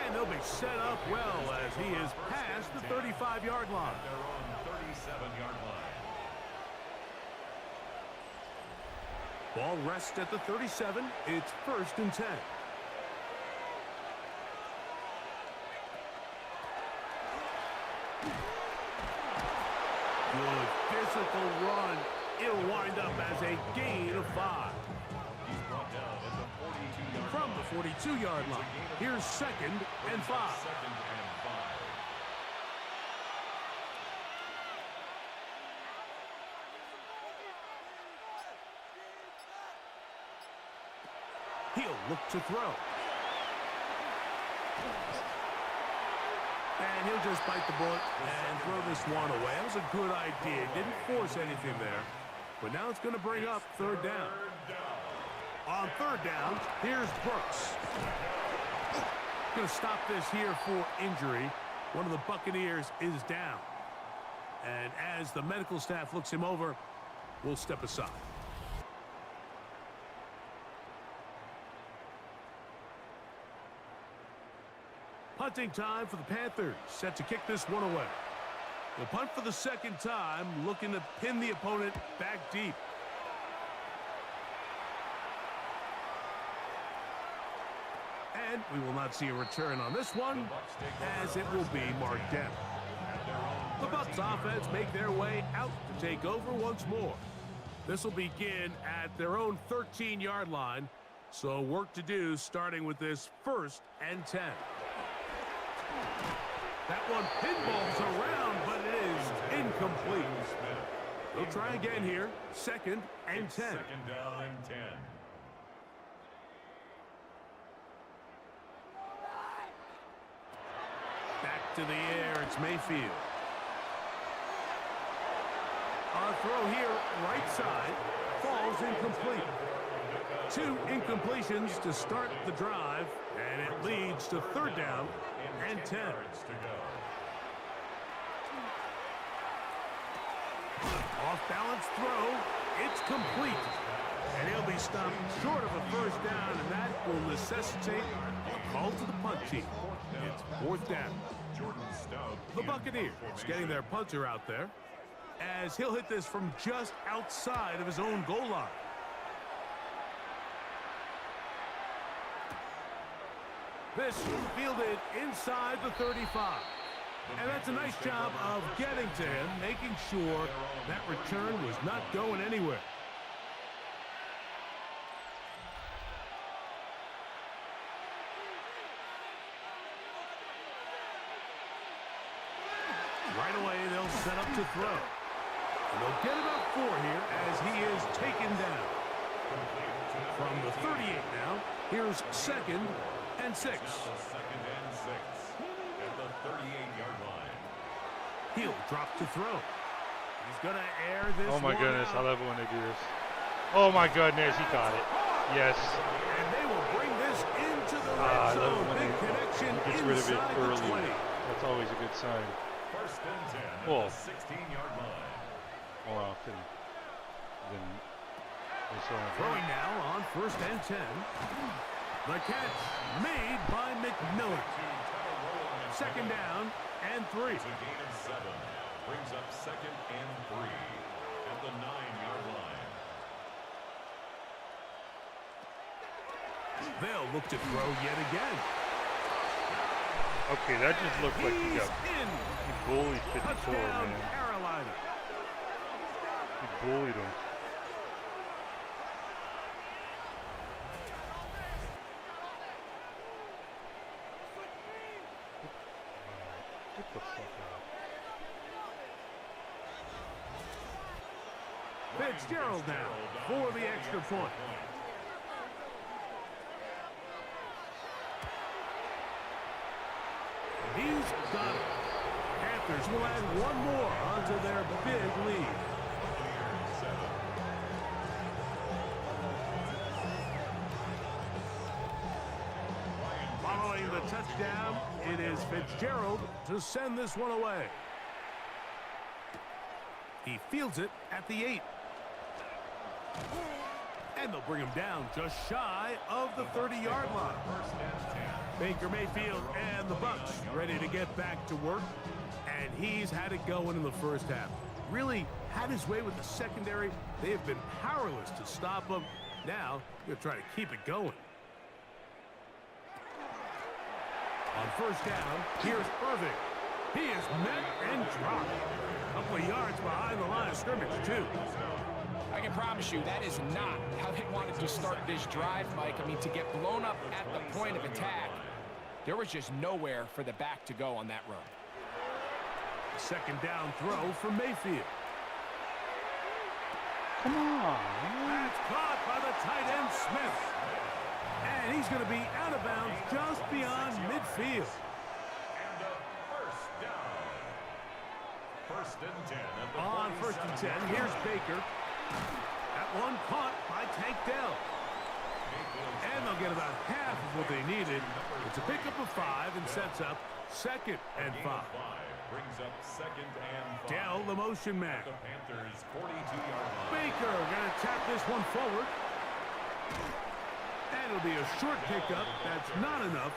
And they'll be set up well as he is past the 35-yard line. They're on 37-yard line. Ball rests at the 37. It's 1st and 10. Good physical run. It'll wind up as a gain of 5. He's brought down at the 42-yard From the 42-yard line. Here's 2nd and 5. 2nd and 5. He'll look to throw. And he'll just bite the bullet and throw this one away. That was a good idea. Didn't force anything there. But now it's going to bring up 3rd down. On 3rd down, here's Brooks. Going to stop this here for injury. One of the Buccaneers is down. And as the medical staff looks him over, we'll step aside. Punting time for the Panthers, set to kick this one away. The punt for the 2nd time, looking to pin the opponent back deep. And we will not see a return on this one, as it will be marked down. The Bucs offense make their way out to take over once more. This will begin at their own 13-yard line, so work to do starting with this 1st and 10. That one pinballs around, but it is incomplete. They'll try again here. 2nd and 10. Second down and 10. Back to the air, it's Mayfield. On throw here, right side, falls incomplete. 2 incompletions to start the drive, and it leads to 3rd down and 10. Off-balance throw, it's complete. And he'll be stopped short of a 1st down, and that will necessitate a call to the punt team. It's 4th down. The Buccaneers getting their punter out there, as he'll hit this from just outside of his own goal line. This fielded inside the 35. And that's a nice job of getting to him, making sure that return was not going anywhere. Right away, they'll set up to throw. And they'll get about 4 here as he is taken down. From the 38 now, here's 2nd and 6. 2nd and 6 at the 38-yard line. He'll drop to throw. He's going to air this. Oh my one goodness, out. I love it when they do this. Oh my goodness, he caught it. Yes. And they will bring this into the red I love zone. it when Big connection he gets rid of it inside the early. 20. That's always a good sign. 1st and 10 at Whoa. the 16-yard line. More often than they saw. Throwing now on 1st and 10. The catch made by McMillan. 2nd down and 3. It's a gain of 7. Brings up 2nd and 3 at the 9-yard line. They'll look to throw yet again. Okay, that just looked like he got in. bullied 54, Touchdown, man. Carolina. He bullied him. Get the fuck out. Fitzgerald now for the extra point. He's got it. Panthers will add 1 more onto their big lead. Following the touchdown, it is Fitzgerald to send this one away. He fields it at the 8. And they'll bring him down just shy of the 30-yard line. Baker Mayfield and the Bucs ready to get back to work. And he's had it going in the 1st half. Really had his way with the secondary. They have been powerless to stop him. Now, they'll try to keep it going. On 1st down, here's Irving. He is met and dropped. A couple of yards behind the line of scrimmage, too. I can promise you that is not how they wanted to start this drive, Mike. I mean, to get blown up at the point of attack, there was just nowhere for the back to go on that run. 2nd down throw for Mayfield. Come on. That's caught by the tight end, Smith. And he's going to be out of bounds just beyond midfield. And a 1st down. 1st and 10 at the On 1st and 10, here's Baker. That one caught by Tank Dell. And they'll get about half of what they needed. It's a pickup of 5 and sets up 2nd and 5. Brings up 2nd and 5. Dell, the motion man. The Panthers 42-yard line. Baker going to tap this one forward. And it'll be a short pickup. That's not enough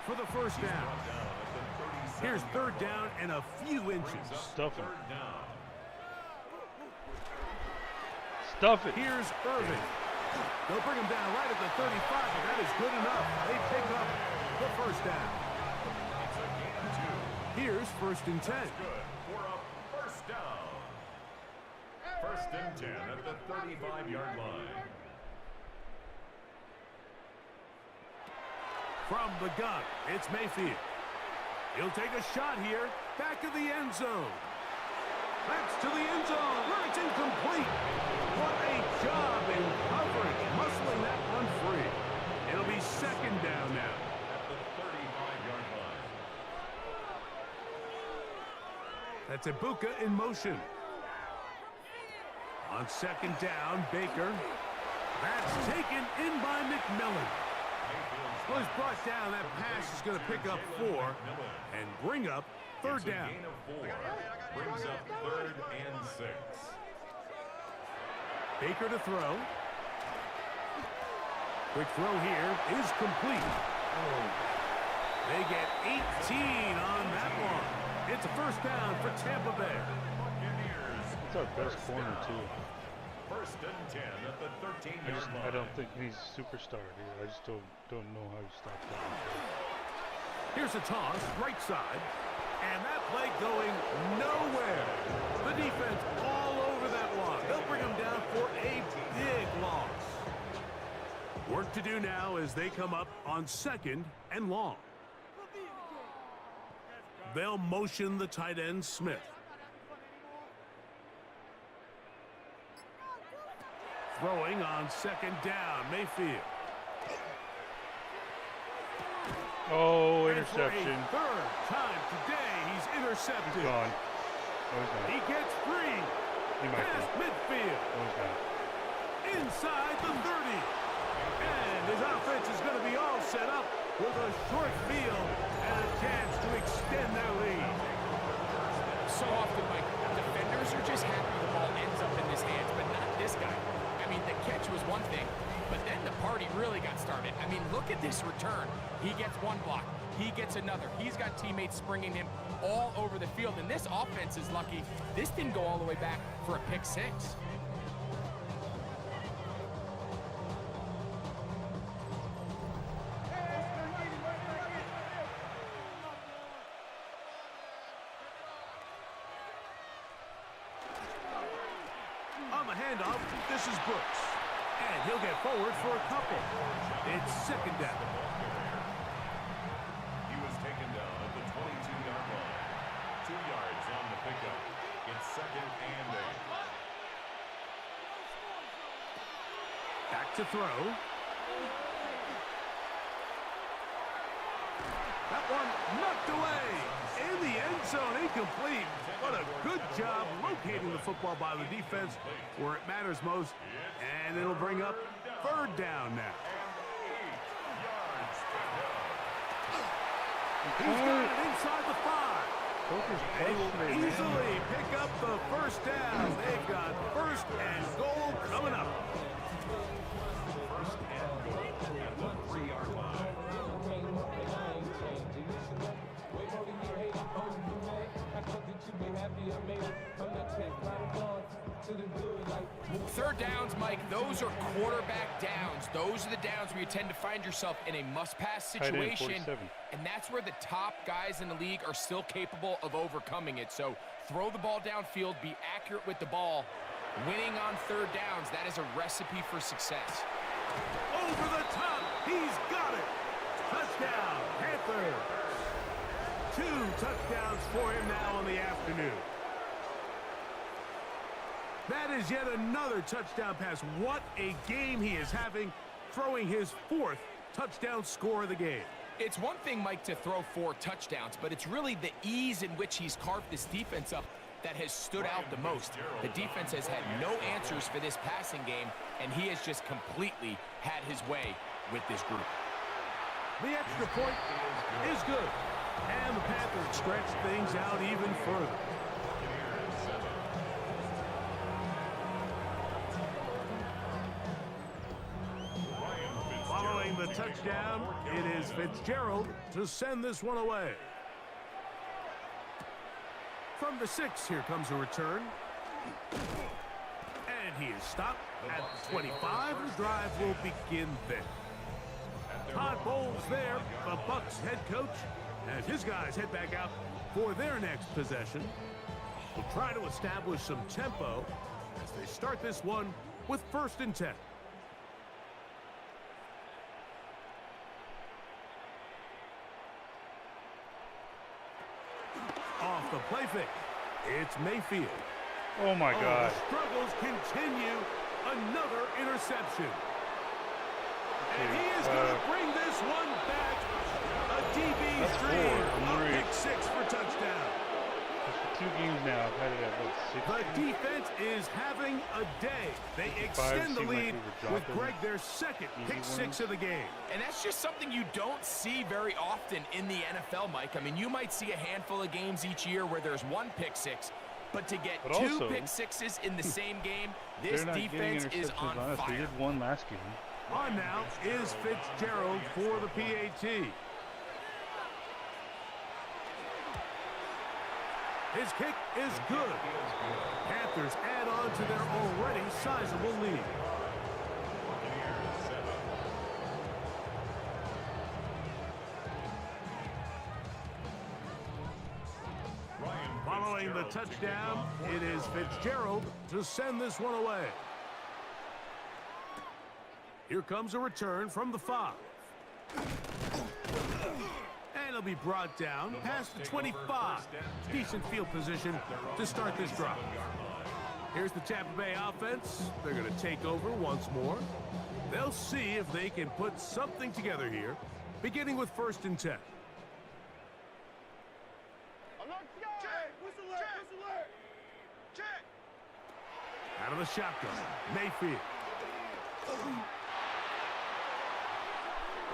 for the 1st down. Here's 3rd down and a few inches. Stuff it. 3rd down. Stuff it. Here's Irving. They'll bring him down right at the 35, but that is good enough. They pick up the 1st down. Here's 1st and 10. Good for a 1st down. 1st and 10 at the 35-yard line. From the gun, it's Mayfield. He'll take a shot here, back of the end zone. That's to the end zone where it's incomplete. What a job in coverage, muscling that one free. It'll be second down now. At the 35-yard line. That's Ibuka in motion. On second down, Baker. That's taken in by McMillan. Well, he's brought down. That pass is going to pick up 4 and bring up third down. Gain of 4. Brings up 3rd and 6. Baker to throw. Quick throw here is complete. They get 18 on that one. It's a first down for Tampa Bay. It's our best corner, too. First and 10 at the 13-yard line. I don't think he's a superstar here. I just don't know how to stop that. Here's a toss, right side. And that play going nowhere. The defense all over that one. They'll bring him down for a big loss. Work to do now as they come up on second and long. They'll motion the tight end, Smith. Throwing on second down, Mayfield. Oh, And for a interception. third time today, he's intercepted. Gone. Oh, he's gone. He gets free. He might Past be. midfield. Oh, he's gone. Inside the 30. And his offense is going to be all set up with a short field and a chance to extend their lead. So often, Mike, defenders are just happy the ball ends up in his hands, but not this guy. I mean, the catch was one thing, but then the party really got started. I mean, look at this return. He gets one block. He gets another. He's got teammates springing him all over the field, and this offense is lucky. This didn't go all the way back for a pick 6. On the handoff, this is Brooks. And he'll get forward for a couple. It's second down. He was taken down at the 22-yard line. 2 yards on the pickup. It's second and 8. Back to throw. That one knocked away. In the end zone, incomplete. What a good job locating the football by the defense where it matters most. And it'll bring up third down now. He's got it inside the 5. They will easily pick up the first down. They've got first and goal coming up. First and goal at the 3-yard line. Third downs, Mike, those are quarterback downs. Those are the downs where you tend to find yourself in a must-pass Tight end, situation. 47. And that's where the top guys in the league are still capable of overcoming it. So throw the ball downfield, be accurate with the ball. Winning on third downs, that is a recipe for success. Over the top, he's got it. Touchdown, Panthers. 2 touchdowns for him now in the afternoon. That is yet another touchdown pass. What a game he is having, throwing his 4th touchdown score of the game. It's one thing, Mike, to throw 4 touchdowns, but it's really the ease in which he's carved this defense up that has stood out the most. The defense has had no answers for this passing game, and he has just completely had his way with this group. The extra point is good. And the Panthers stretch things out even further. Following the touchdown, it is Fitzgerald to send this one away. From the 6, here comes a return. And he is stopped at 25. The drive will begin there. Todd Bowles there, the Bucs head coach, and his guys head back out for their next possession. Will try to establish some tempo as they start this one with first and 10. Off the play fake, it's Mayfield. Oh my God. The struggles continue. Another interception. And he is going to bring this one back. A DB stream. A pick six for touchdown. For 2 games now, I've had it at what, 6? The defense is having a day. They extend the lead with Greg their second pick six of the game. And that's just something you don't see very often in the NFL, Mike. I mean, you might see a handful of games each year where there's 1 pick six, but to get 2 pick sixes in the same game, this defense is on fire. They did 1 last game. On now is Fitzgerald for the PAT. His kick is good. Panthers add on to their already sizable lead. Following the touchdown, it is Fitzgerald to send this one away. Here comes a return from the 5. And it'll be brought down past the 25. Decent field position to start this drive. Here's the Tampa Bay offense. They're going to take over once more. They'll see if they can put something together here, beginning with 1st and 10. Out of the shotgun, Mayfield.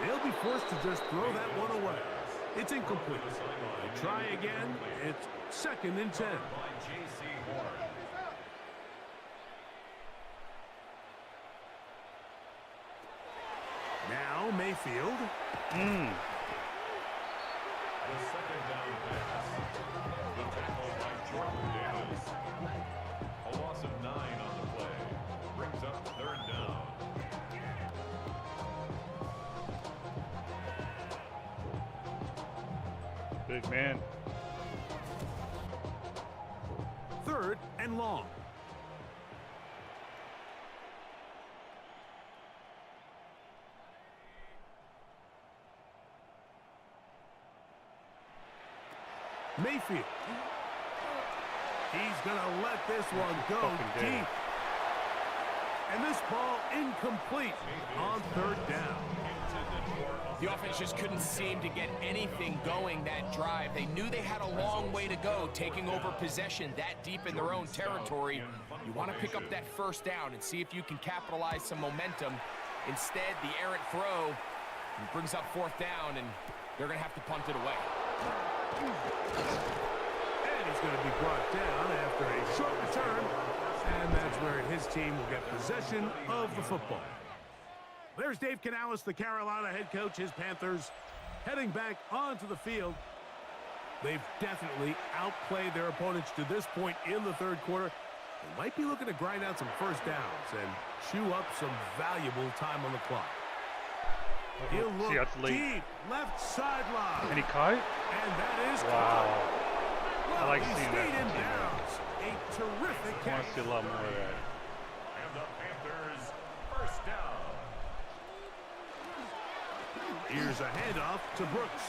They'll be forced to just throw that one away. It's incomplete. They try again. It's 2nd and 10. Now Mayfield. The 2nd down pass. The tackle by Jordan Davis. A loss of 9 on the play. Brings up 3rd down. Big man. 3rd and long. Mayfield. He's going to let this one go deep. And this ball incomplete on 3rd down. The offense just couldn't seem to get anything going that drive. They knew they had a long way to go, taking over possession that deep in their own territory. You want to pick up that 1st down and see if you can capitalize some momentum. Instead, the errant throw brings up 4th down, and they're going to have to punt it away. And he's going to be brought down after a short return, and that's where his team will get possession of the football. There's Dave Canales, the Carolina head coach. His Panthers heading back onto the field. They've definitely outplayed their opponents to this point in the 3rd quarter. They might be looking to grind out some 1st downs and chew up some valuable time on the clock. He'll look deep, left sideline. And he caught it? And that is wow. Well, I like he seeing stayed that. in bounds. A terrific I catch. want to see a lot more of that. And the Panthers 1st down. Here's a handoff to Brooks.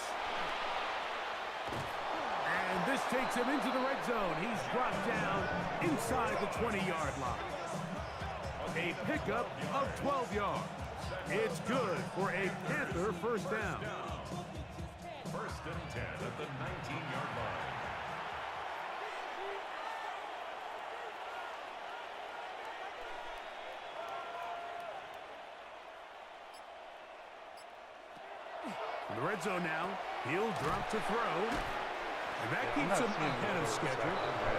And this takes him into the red zone. He's brought down inside the 20-yard line. A pickup of 12 yards. It's good for a Panther 1st down. 1st and 10 at the 19-yard line. In the red zone now, he'll drop to throw. And that keeps him ahead of schedule.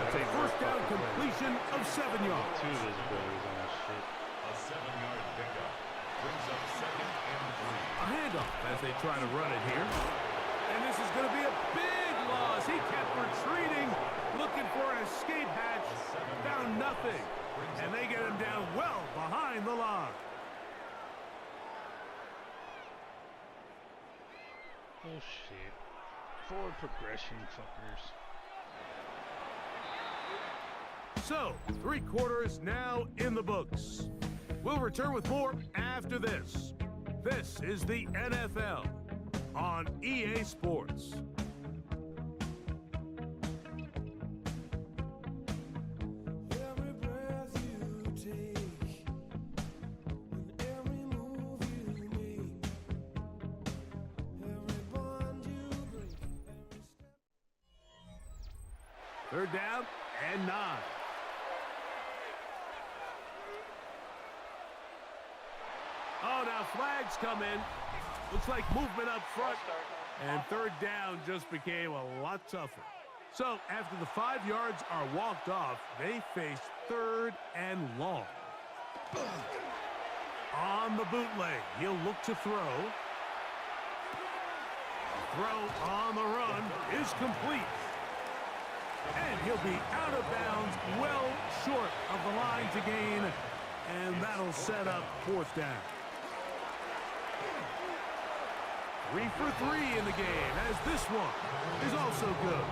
It's a 1st down completion of 7 yards. 2 visibilities on that shit. A 7-yard pickup. Brings up 2nd and 3. A handoff as they try to run it here. And this is going to be a big loss. He kept retreating, looking for an escape hatch. Found nothing. And they get him down well behind the line. Bullshit. Forward progression, fuckers. So, 3 quarters now in the books. We'll return with more after this. This is the NFL on EA Sports. Third down and 9. Oh, now flags come in. Looks like movement up front. And third down just became a lot tougher. So after the 5 yards are walked off, they face third and long. On the bootleg, he'll look to throw. Throw on the run is complete. And he'll be out of bounds, well short of the line to gain. And that'll set up fourth down. 3 for 3 in the game, as this one is also good.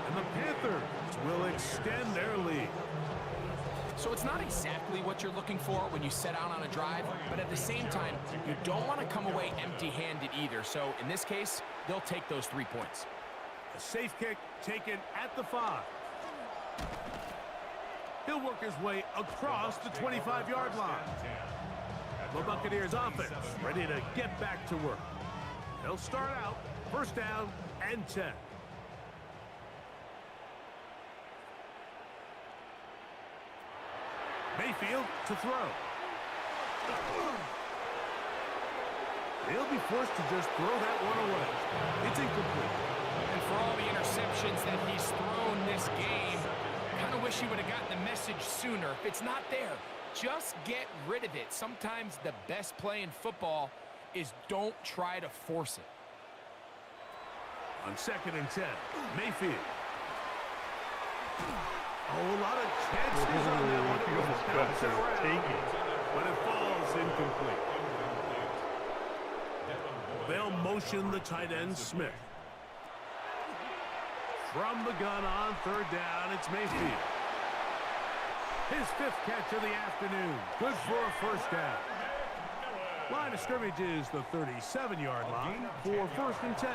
And the Panthers will extend their lead. So it's not exactly what you're looking for when you set out on a drive, but at the same time, you don't want to come away empty-handed either. So in this case, they'll take those 3 points. A safe kick taken at the 5. He'll work his way across the 25-yard line. The Buccaneers offense ready to get back to work. They'll start out first down and 10. Mayfield to throw. He'll be forced to just throw that one away. It's incomplete. And for all the interceptions that he's thrown this game, kind of wish he would have gotten the message sooner. If it's not there, just get rid of it. Sometimes the best play in football is don't try to force it. On 2nd and 10, Mayfield. Oh, a lot of chances on that one. It was bouncing around, but it falls incomplete. They'll motion the tight end, Smith. From the gun on third down, it's Mayfield. His 5th catch of the afternoon. Good for a first down. Line of scrimmage is the 37-yard line for 1st and 10.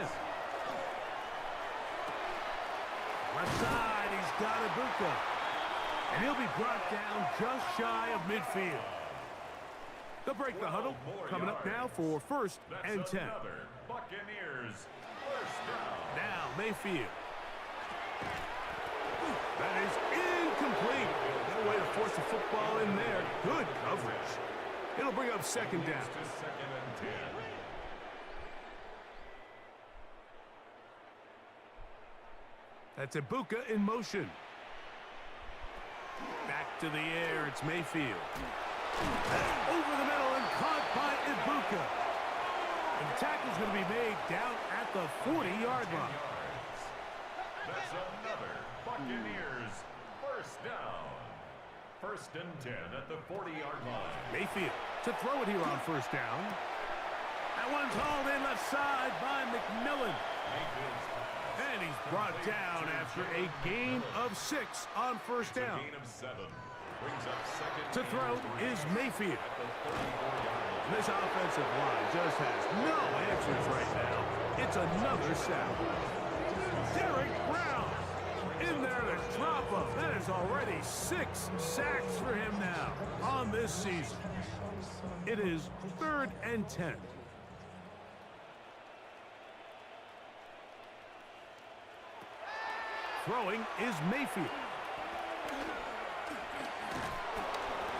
Left side, he's got BUCCA. And he'll be brought down just shy of midfield. They'll break the huddle. Coming up now for 1st and 10. Buccaneers first down. Now Mayfield. That is incomplete. No way to force the football in there. Good coverage. It'll bring up 2nd down. To 2nd and 10. That's BUCCA in motion. Back to the air, it's Mayfield. Over the middle and caught by BUCCA. And the tackle's going to be made down at the 40-yard line. That's another Buccaneers first down. 1st and 10 at the 40-yard line. Mayfield to throw it here on 1st down. That one's hauled in left side by McMillan. And he's brought down after a gain of 6 on 1st down. Gain of 7. Brings up 2nd. To throw is Mayfield. This offensive line just has no answers right now. It's another sack. Derek Brown in there to drop him. That is already 6 sacks for him now on this season. It is 3rd and 10. Throwing is Mayfield.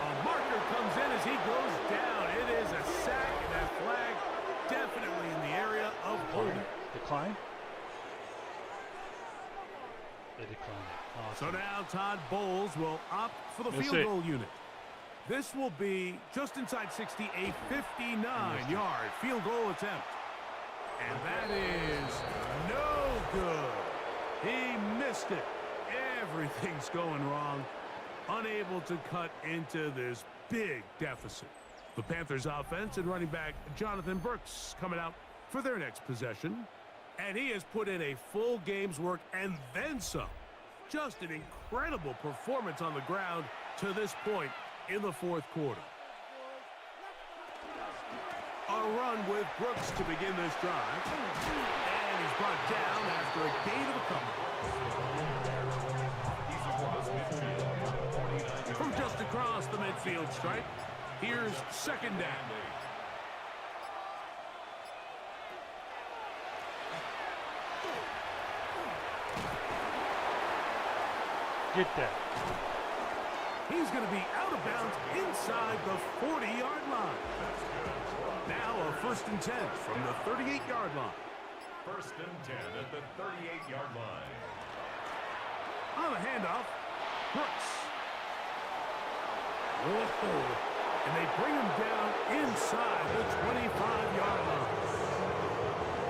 A marker comes in as he goes down. It is a sack, and that flag definitely in the area of holding. Decline? They declined. So Awesome. now Todd Bowles will opt for the That's field it. goal unit. This will be just inside 60, a 59-yard field goal attempt. And that is no good. He missed it. Everything's going wrong. Unable to cut into this big deficit. The Panthers offense and running back Jonathan Burks coming out for their next possession. And he has put in a full game's work and then some. Just an incredible performance on the ground to this point in the 4th quarter. A run with Brooks to begin this drive. And he's brought down after a gain of a couple. From just across the midfield stripe, here's 2nd down. Get that. He's going to be out of bounds inside the 40-yard line. Now a 1st and 10 from the 38-yard line. 1st and 10 at the 38-yard line. On the handoff, Brooks. Whoa. And they bring him down inside the 25-yard line.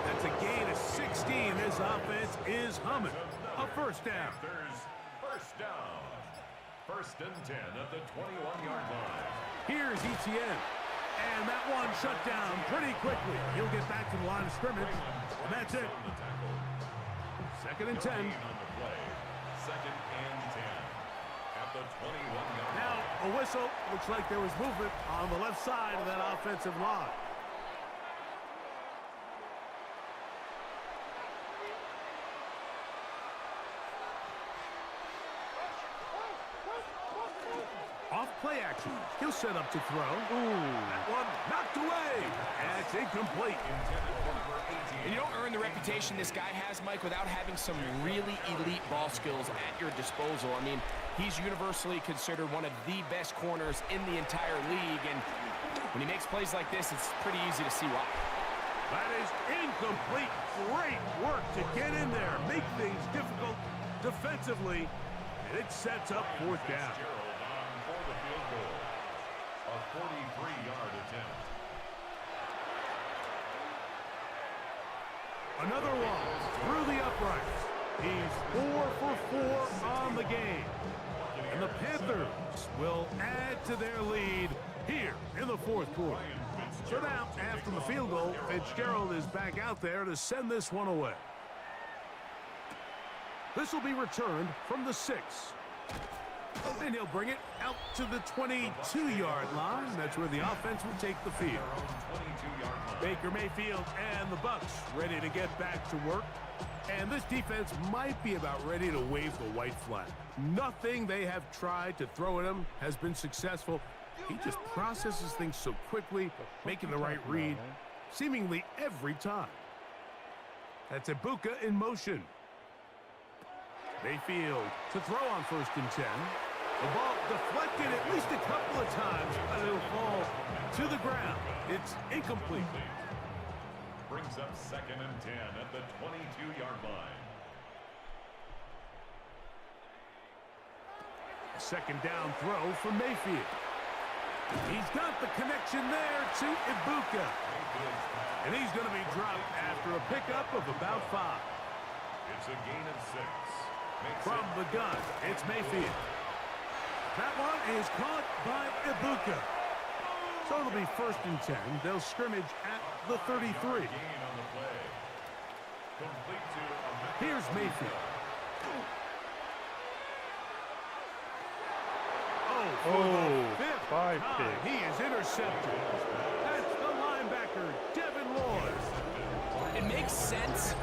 That's a gain of 16. This offense is humming. A 1st down. First down. 1st and 10 at the 21-yard line. Here's Etienne. And that one shut down pretty quickly. He'll get back to the line of scrimmage. And that's it. 2nd and 10. On the play. 2nd and 10 at the 21-yard line. Now a whistle. Looks like there was movement on the left side of that offensive line. Off play action. He'll set up to throw. That one knocked away. That's incomplete. And you don't earn the reputation this guy has, Mike, without having some really elite ball skills at your disposal. I mean, he's universally considered one of the best corners in the entire league. And when he makes plays like this, it's pretty easy to see why. That is incomplete. Great work to get in there. Make things difficult defensively. And it sets up 4th down. For the field goal. A 43-yard attempt. Another one through the uprights. He's 4 for 4 on the game. And the Panthers will add to their lead here in the 4th quarter. So now, after the field goal, Fitzgerald is back out there to send this one away. This will be returned from the 6. And he'll bring it out to the 22-yard line. That's where the offense will take the field. Baker Mayfield and the Bucks ready to get back to work. And this defense might be about ready to wave the white flag. Nothing they have tried to throw at him has been successful. He just processes things so quickly, making the right read seemingly every time. That's BUCCA in motion. Mayfield to throw on 1st and 10. The ball deflected at least a couple of times, but it'll fall to the ground. It's incomplete. Brings up 2nd and 10 at the 22-yard line. A 2nd down throw for Mayfield. He's got the connection there to BUCCA. And he's going to be dropped after a pickup of about 5. It's a gain of 6. From the gun, it's Mayfield. That one is caught by BUCCA. So it'll be 1st and 10. They'll scrimmage at the 33. Here's Mayfield. Oh, for the 5th time, he is intercepted. That's the linebacker, Devin Lloyd. It makes sense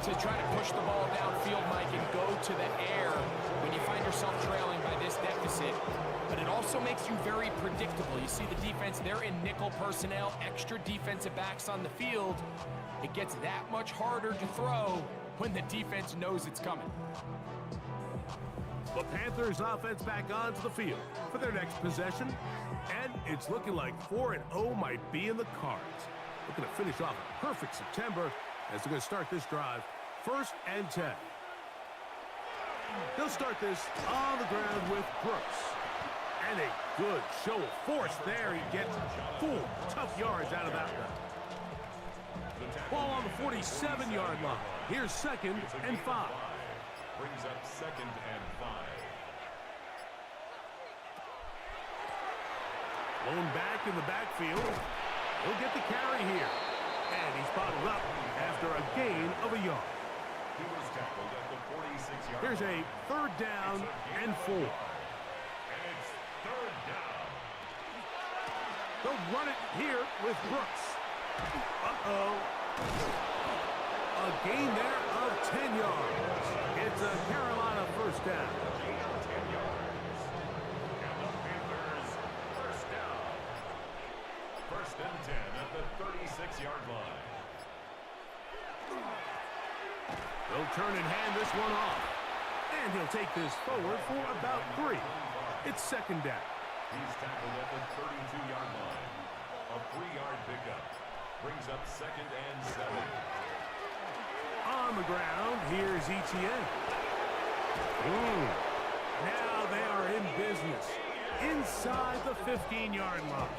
to try to push the ball downfield, Mike, and go to the air when you find yourself trailing by this deficit. But it also makes you very predictable. You see the defense, they're in nickel personnel, extra defensive backs on the field. It gets that much harder to throw when the defense knows it's coming. The Panthers offense back onto the field for their next possession. And it's looking like 4-0 might be in the cards. Looking to finish off a perfect September as they're going to start this drive. 1st and 10. They'll start this on the ground with Brooks. And a good show of force there. He gets 4 tough yards out of that one. Ball on the 47-yard line. Here's 2nd and 5. Brings up 2nd and 5. Blown back in the backfield. He'll get the carry here. And he's bottled up after a gain of a yard. He was tackled at the 46-yard line. Here's a 3rd down and 4. And it's 3rd down. They'll run it here with Brooks. Uh-oh. A gain there of 10 yards. It's a Carolina 1st down. Gain of 10 yards. And the Panthers 1st down. 1st and 10 at the 36-yard line. They'll turn and hand this one off. And he'll take this forward for about 3. It's second down. He's tackled at the 32-yard line. A 3-yard pickup. Brings up second and 7. On the ground, here's Etienne. Now they are in business. Inside the 15-yard line.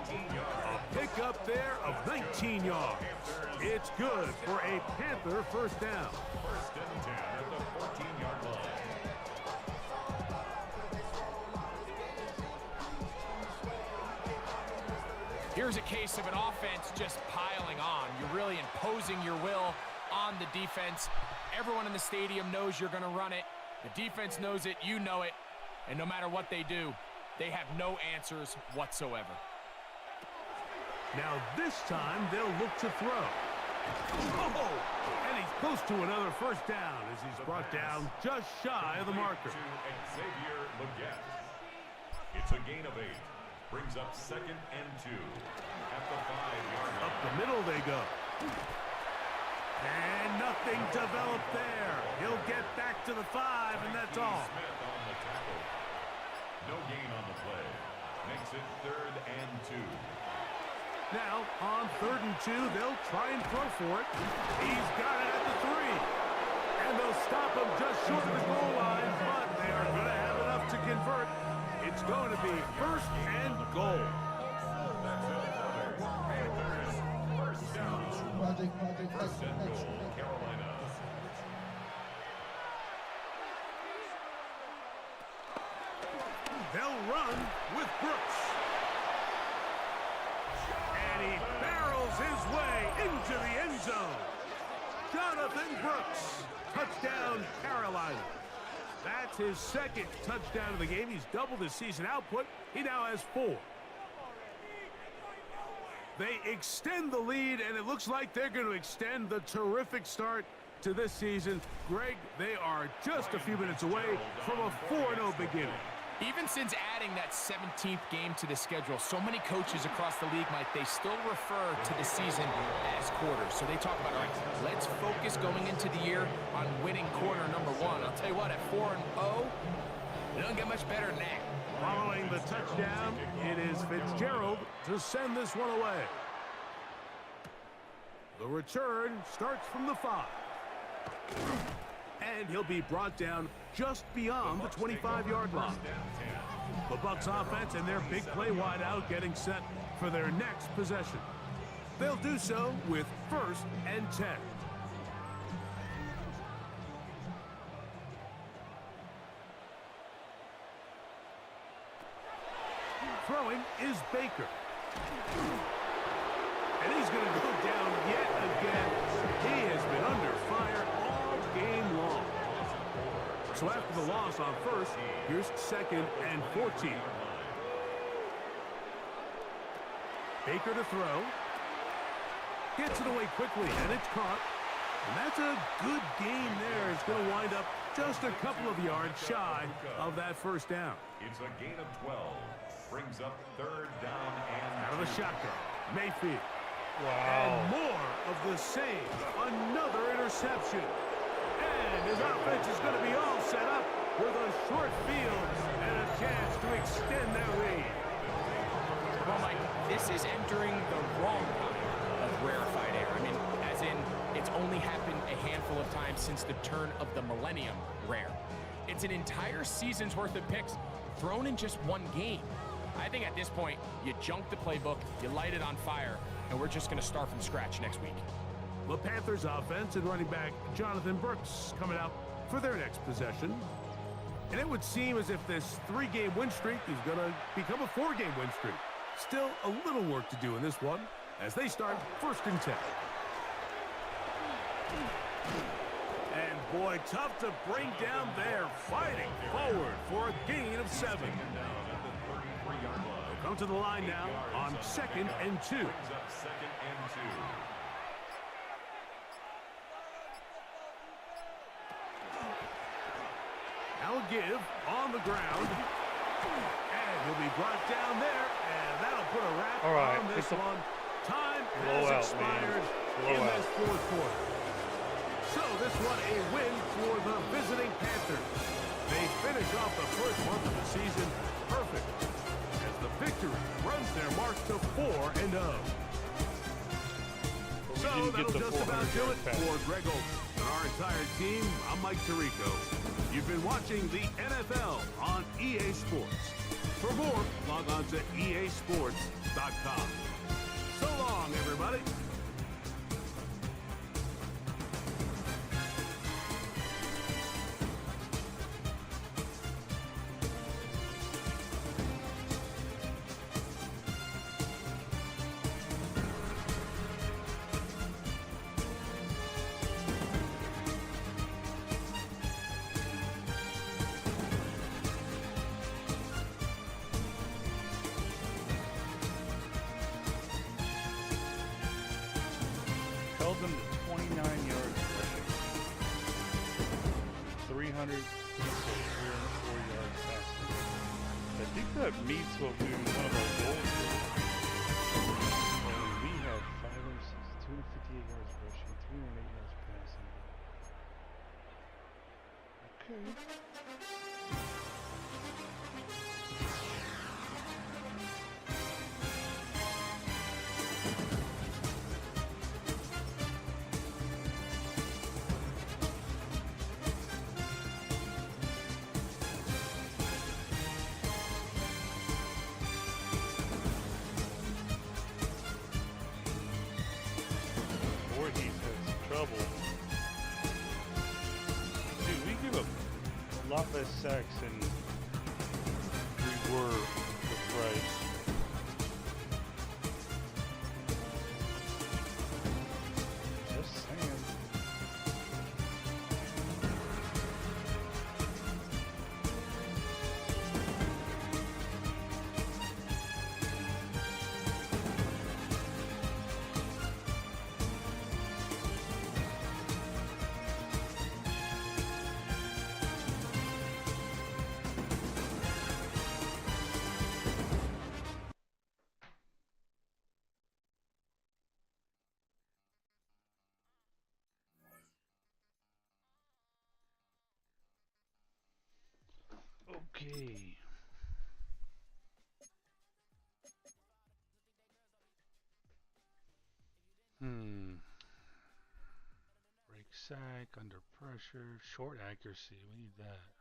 A pickup there of 19 yards. It's good for a Panther first down. First and 10 at the 14-yard line. Here's a case of an offense just piling on. You're really imposing your will on the defense. Everyone in the stadium knows you're going to run it. The defense knows it, you know it. And no matter what they do, they have no answers whatsoever. Now this time they'll look to throw. Oh! And he's close to another first down as he's brought down just shy of the marker. To Xavier Legette. It's a gain of 8. Brings up second and 2 at the 5-yard line. Up the middle they go. And nothing developed there. He'll get back to the 5, and that's all. Smith on the tackle. No gain on the play. Makes it 3rd and 2. Now, on 3rd and 2, they'll try and throw for it. He's got it at the 3. And they'll stop him just short of the goal line, but they are going to have enough to convert. It's going to be 1st and goal. Panthers, first down. First and goal, Carolina. They'll run with Brooks. And he barrels his way into the end zone. Jonathan Brooks, touchdown Carolina. That's his 2nd touchdown of the game. He's doubled his season output. He now has 4. They extend the lead, and it looks like they're going to extend the terrific start to this season. Greg, they are just a few minutes away from a 4-0 beginning. Even since adding that 17th game to the schedule, so many coaches across the league, Mike, they still refer to the season as quarters. So they talk about, all right, let's focus going into the year on winning quarter number 1. I'll tell you what, at 4-0, it doesn't get much better than that. Following the touchdown, it is Fitzgerald to send this one away. The return starts from the 5. And he'll be brought down just beyond the 25-yard line. The Bucs offense and their big play wideout getting set for their next possession. They'll do so with 1st and 10. Throwing is Baker. And he's going to go down yet again. He has been under fire all game long. So after the loss on 1st, here's 2nd and 14. Baker to throw. Gets it away quickly, and it's caught. And that's a good gain there. It's going to wind up just a couple of yards shy of that first down. It's a gain of 12. Brings up 3rd down and Out of the shotgun, Mayfield. Wow. And more of the same. Another interception. And his offense is going to be all set up with a short field and a chance to extend their lead. Well, Mike, this is entering the wrong kind of rarefied air. I mean, as in, it's only happened a handful of times since the turn of the millennium rare. It's an entire season's worth of picks thrown in just one game. I think at this point, you junk the playbook, you light it on fire, and we're just going to start from scratch next week. The Panthers offense and running back Jonathan Brooks coming out for their next possession. And it would seem as if this 3-game win streak is going to become a 4-game win streak. Still a little work to do in this one as they start 1st and 10. And boy, tough to bring down there, fighting forward for a gain of 7. They'll come to the line now on 2nd and 2. brings up 2nd and 2. Now a give on the ground. And he'll be brought down there, and that'll put a wrap on this one. Time has expired in this 4th quarter. So this one a win for the visiting Panthers. Orlando. But we So didn't get that'll the just about 400 do yard it pass. for Greg Olson and our entire team. I'm Mike Tirico. You've been watching the NFL on EA Sports. For more, log on to easports.com. So long, everybody. Held them to 29 yards rushing. 304 yards passing. I think that meets what one of our goals was. And we had 258 yards rushing, 308 yards passing. Okay. Voorhees had some trouble. Dude, we give up a lot less sacks than we were with Price. Just saying. Okay. Break sack, under pressure, short accuracy. We need that.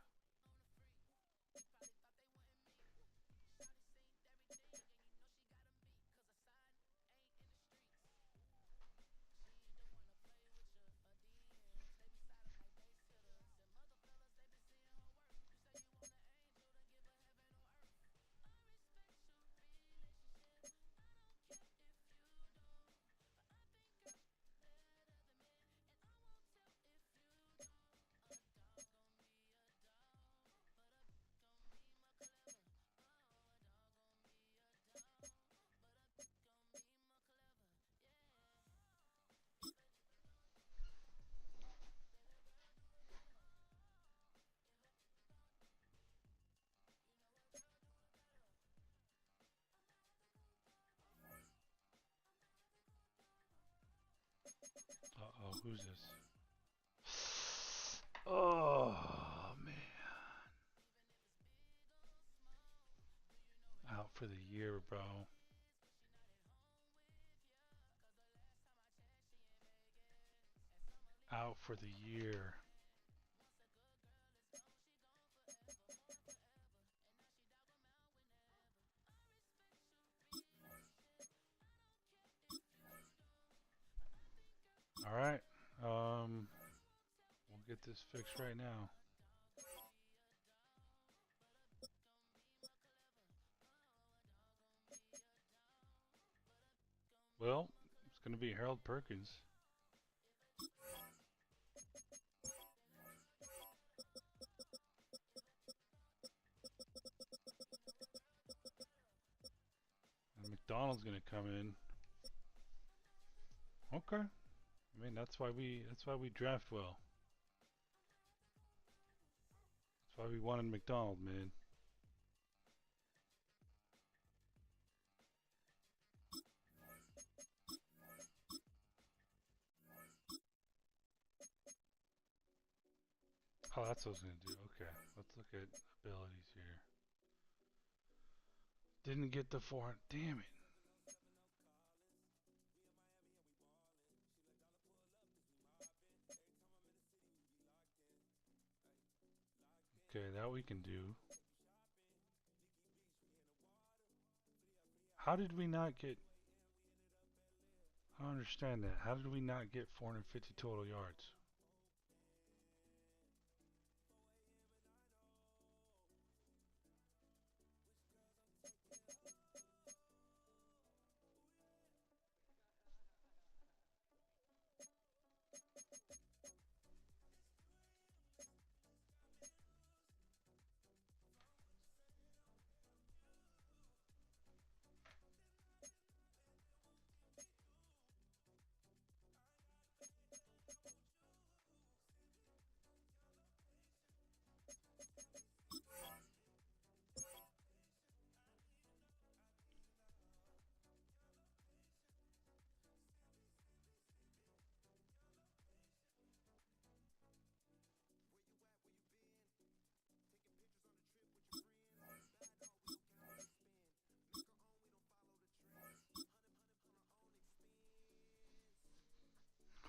Uh-oh, who's this? Oh, man. Out for the year, bro. Out for the year. All right. We'll get this fixed right now. Well, it's going to be Harold Perkins. And McDonald's going to come in. Okay. I mean, that's why we draft well. That's why we wanted McDonald, man. Oh, that's what I was going to do. Okay, let's look at abilities here. Didn't get the 400. Damn it. Okay, that we can do. How did we not get... I don't understand that. How did we not get 450 total yards?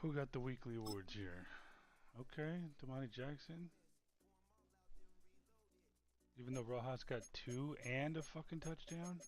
Who got the weekly awards here? Okay, Damani Jackson. Even though Rojas got 2 and a fucking touchdown?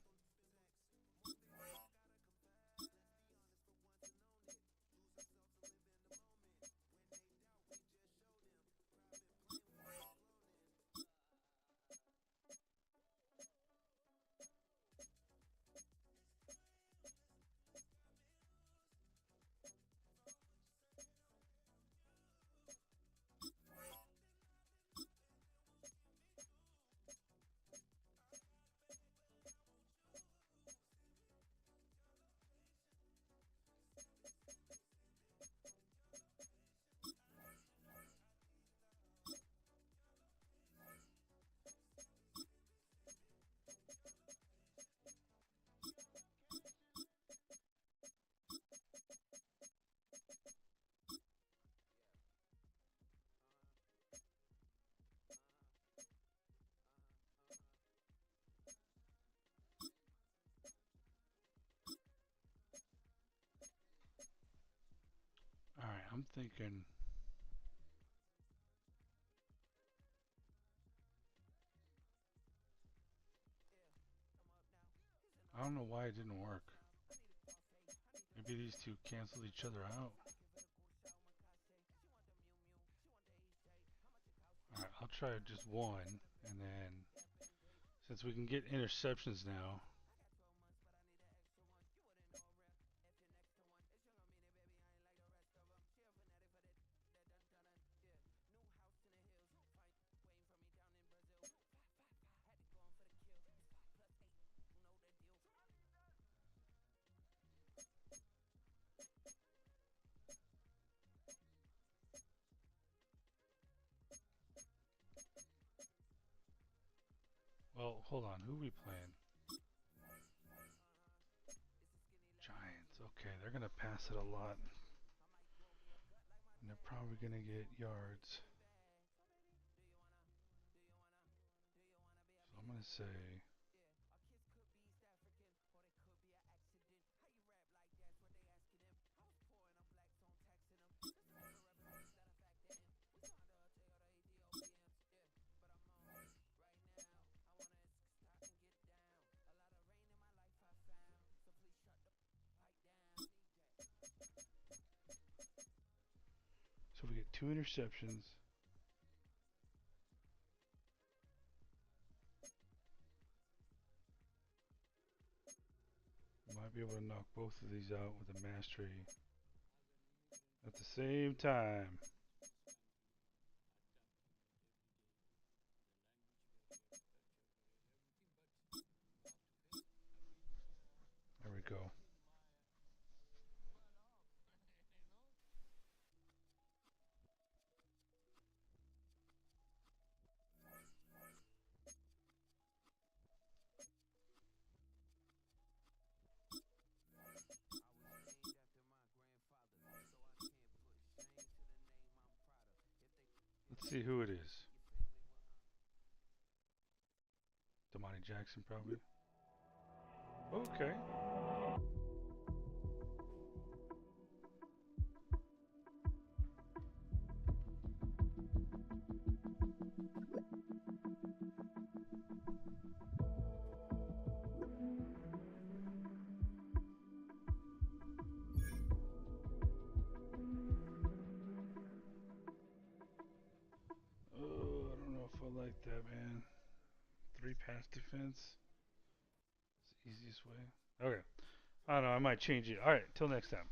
Alright, I'm thinking... I don't know why it didn't work. Maybe these two canceled each other out. Alright, I'll try just one, and then since we can get interceptions now. Well, hold on. Who are we playing? Giants. Okay, they're going to pass it a lot. And they're probably going to get yards. So I'm going to say... So we get 2 interceptions. Might be able to knock both of these out with a mastery at the same time. There we go. Let's see who it is. Damani Jackson, probably. Okay. I like that, man. 3 pass defense. It's the easiest way. Okay. I don't know. I might change it. All right. Till next time.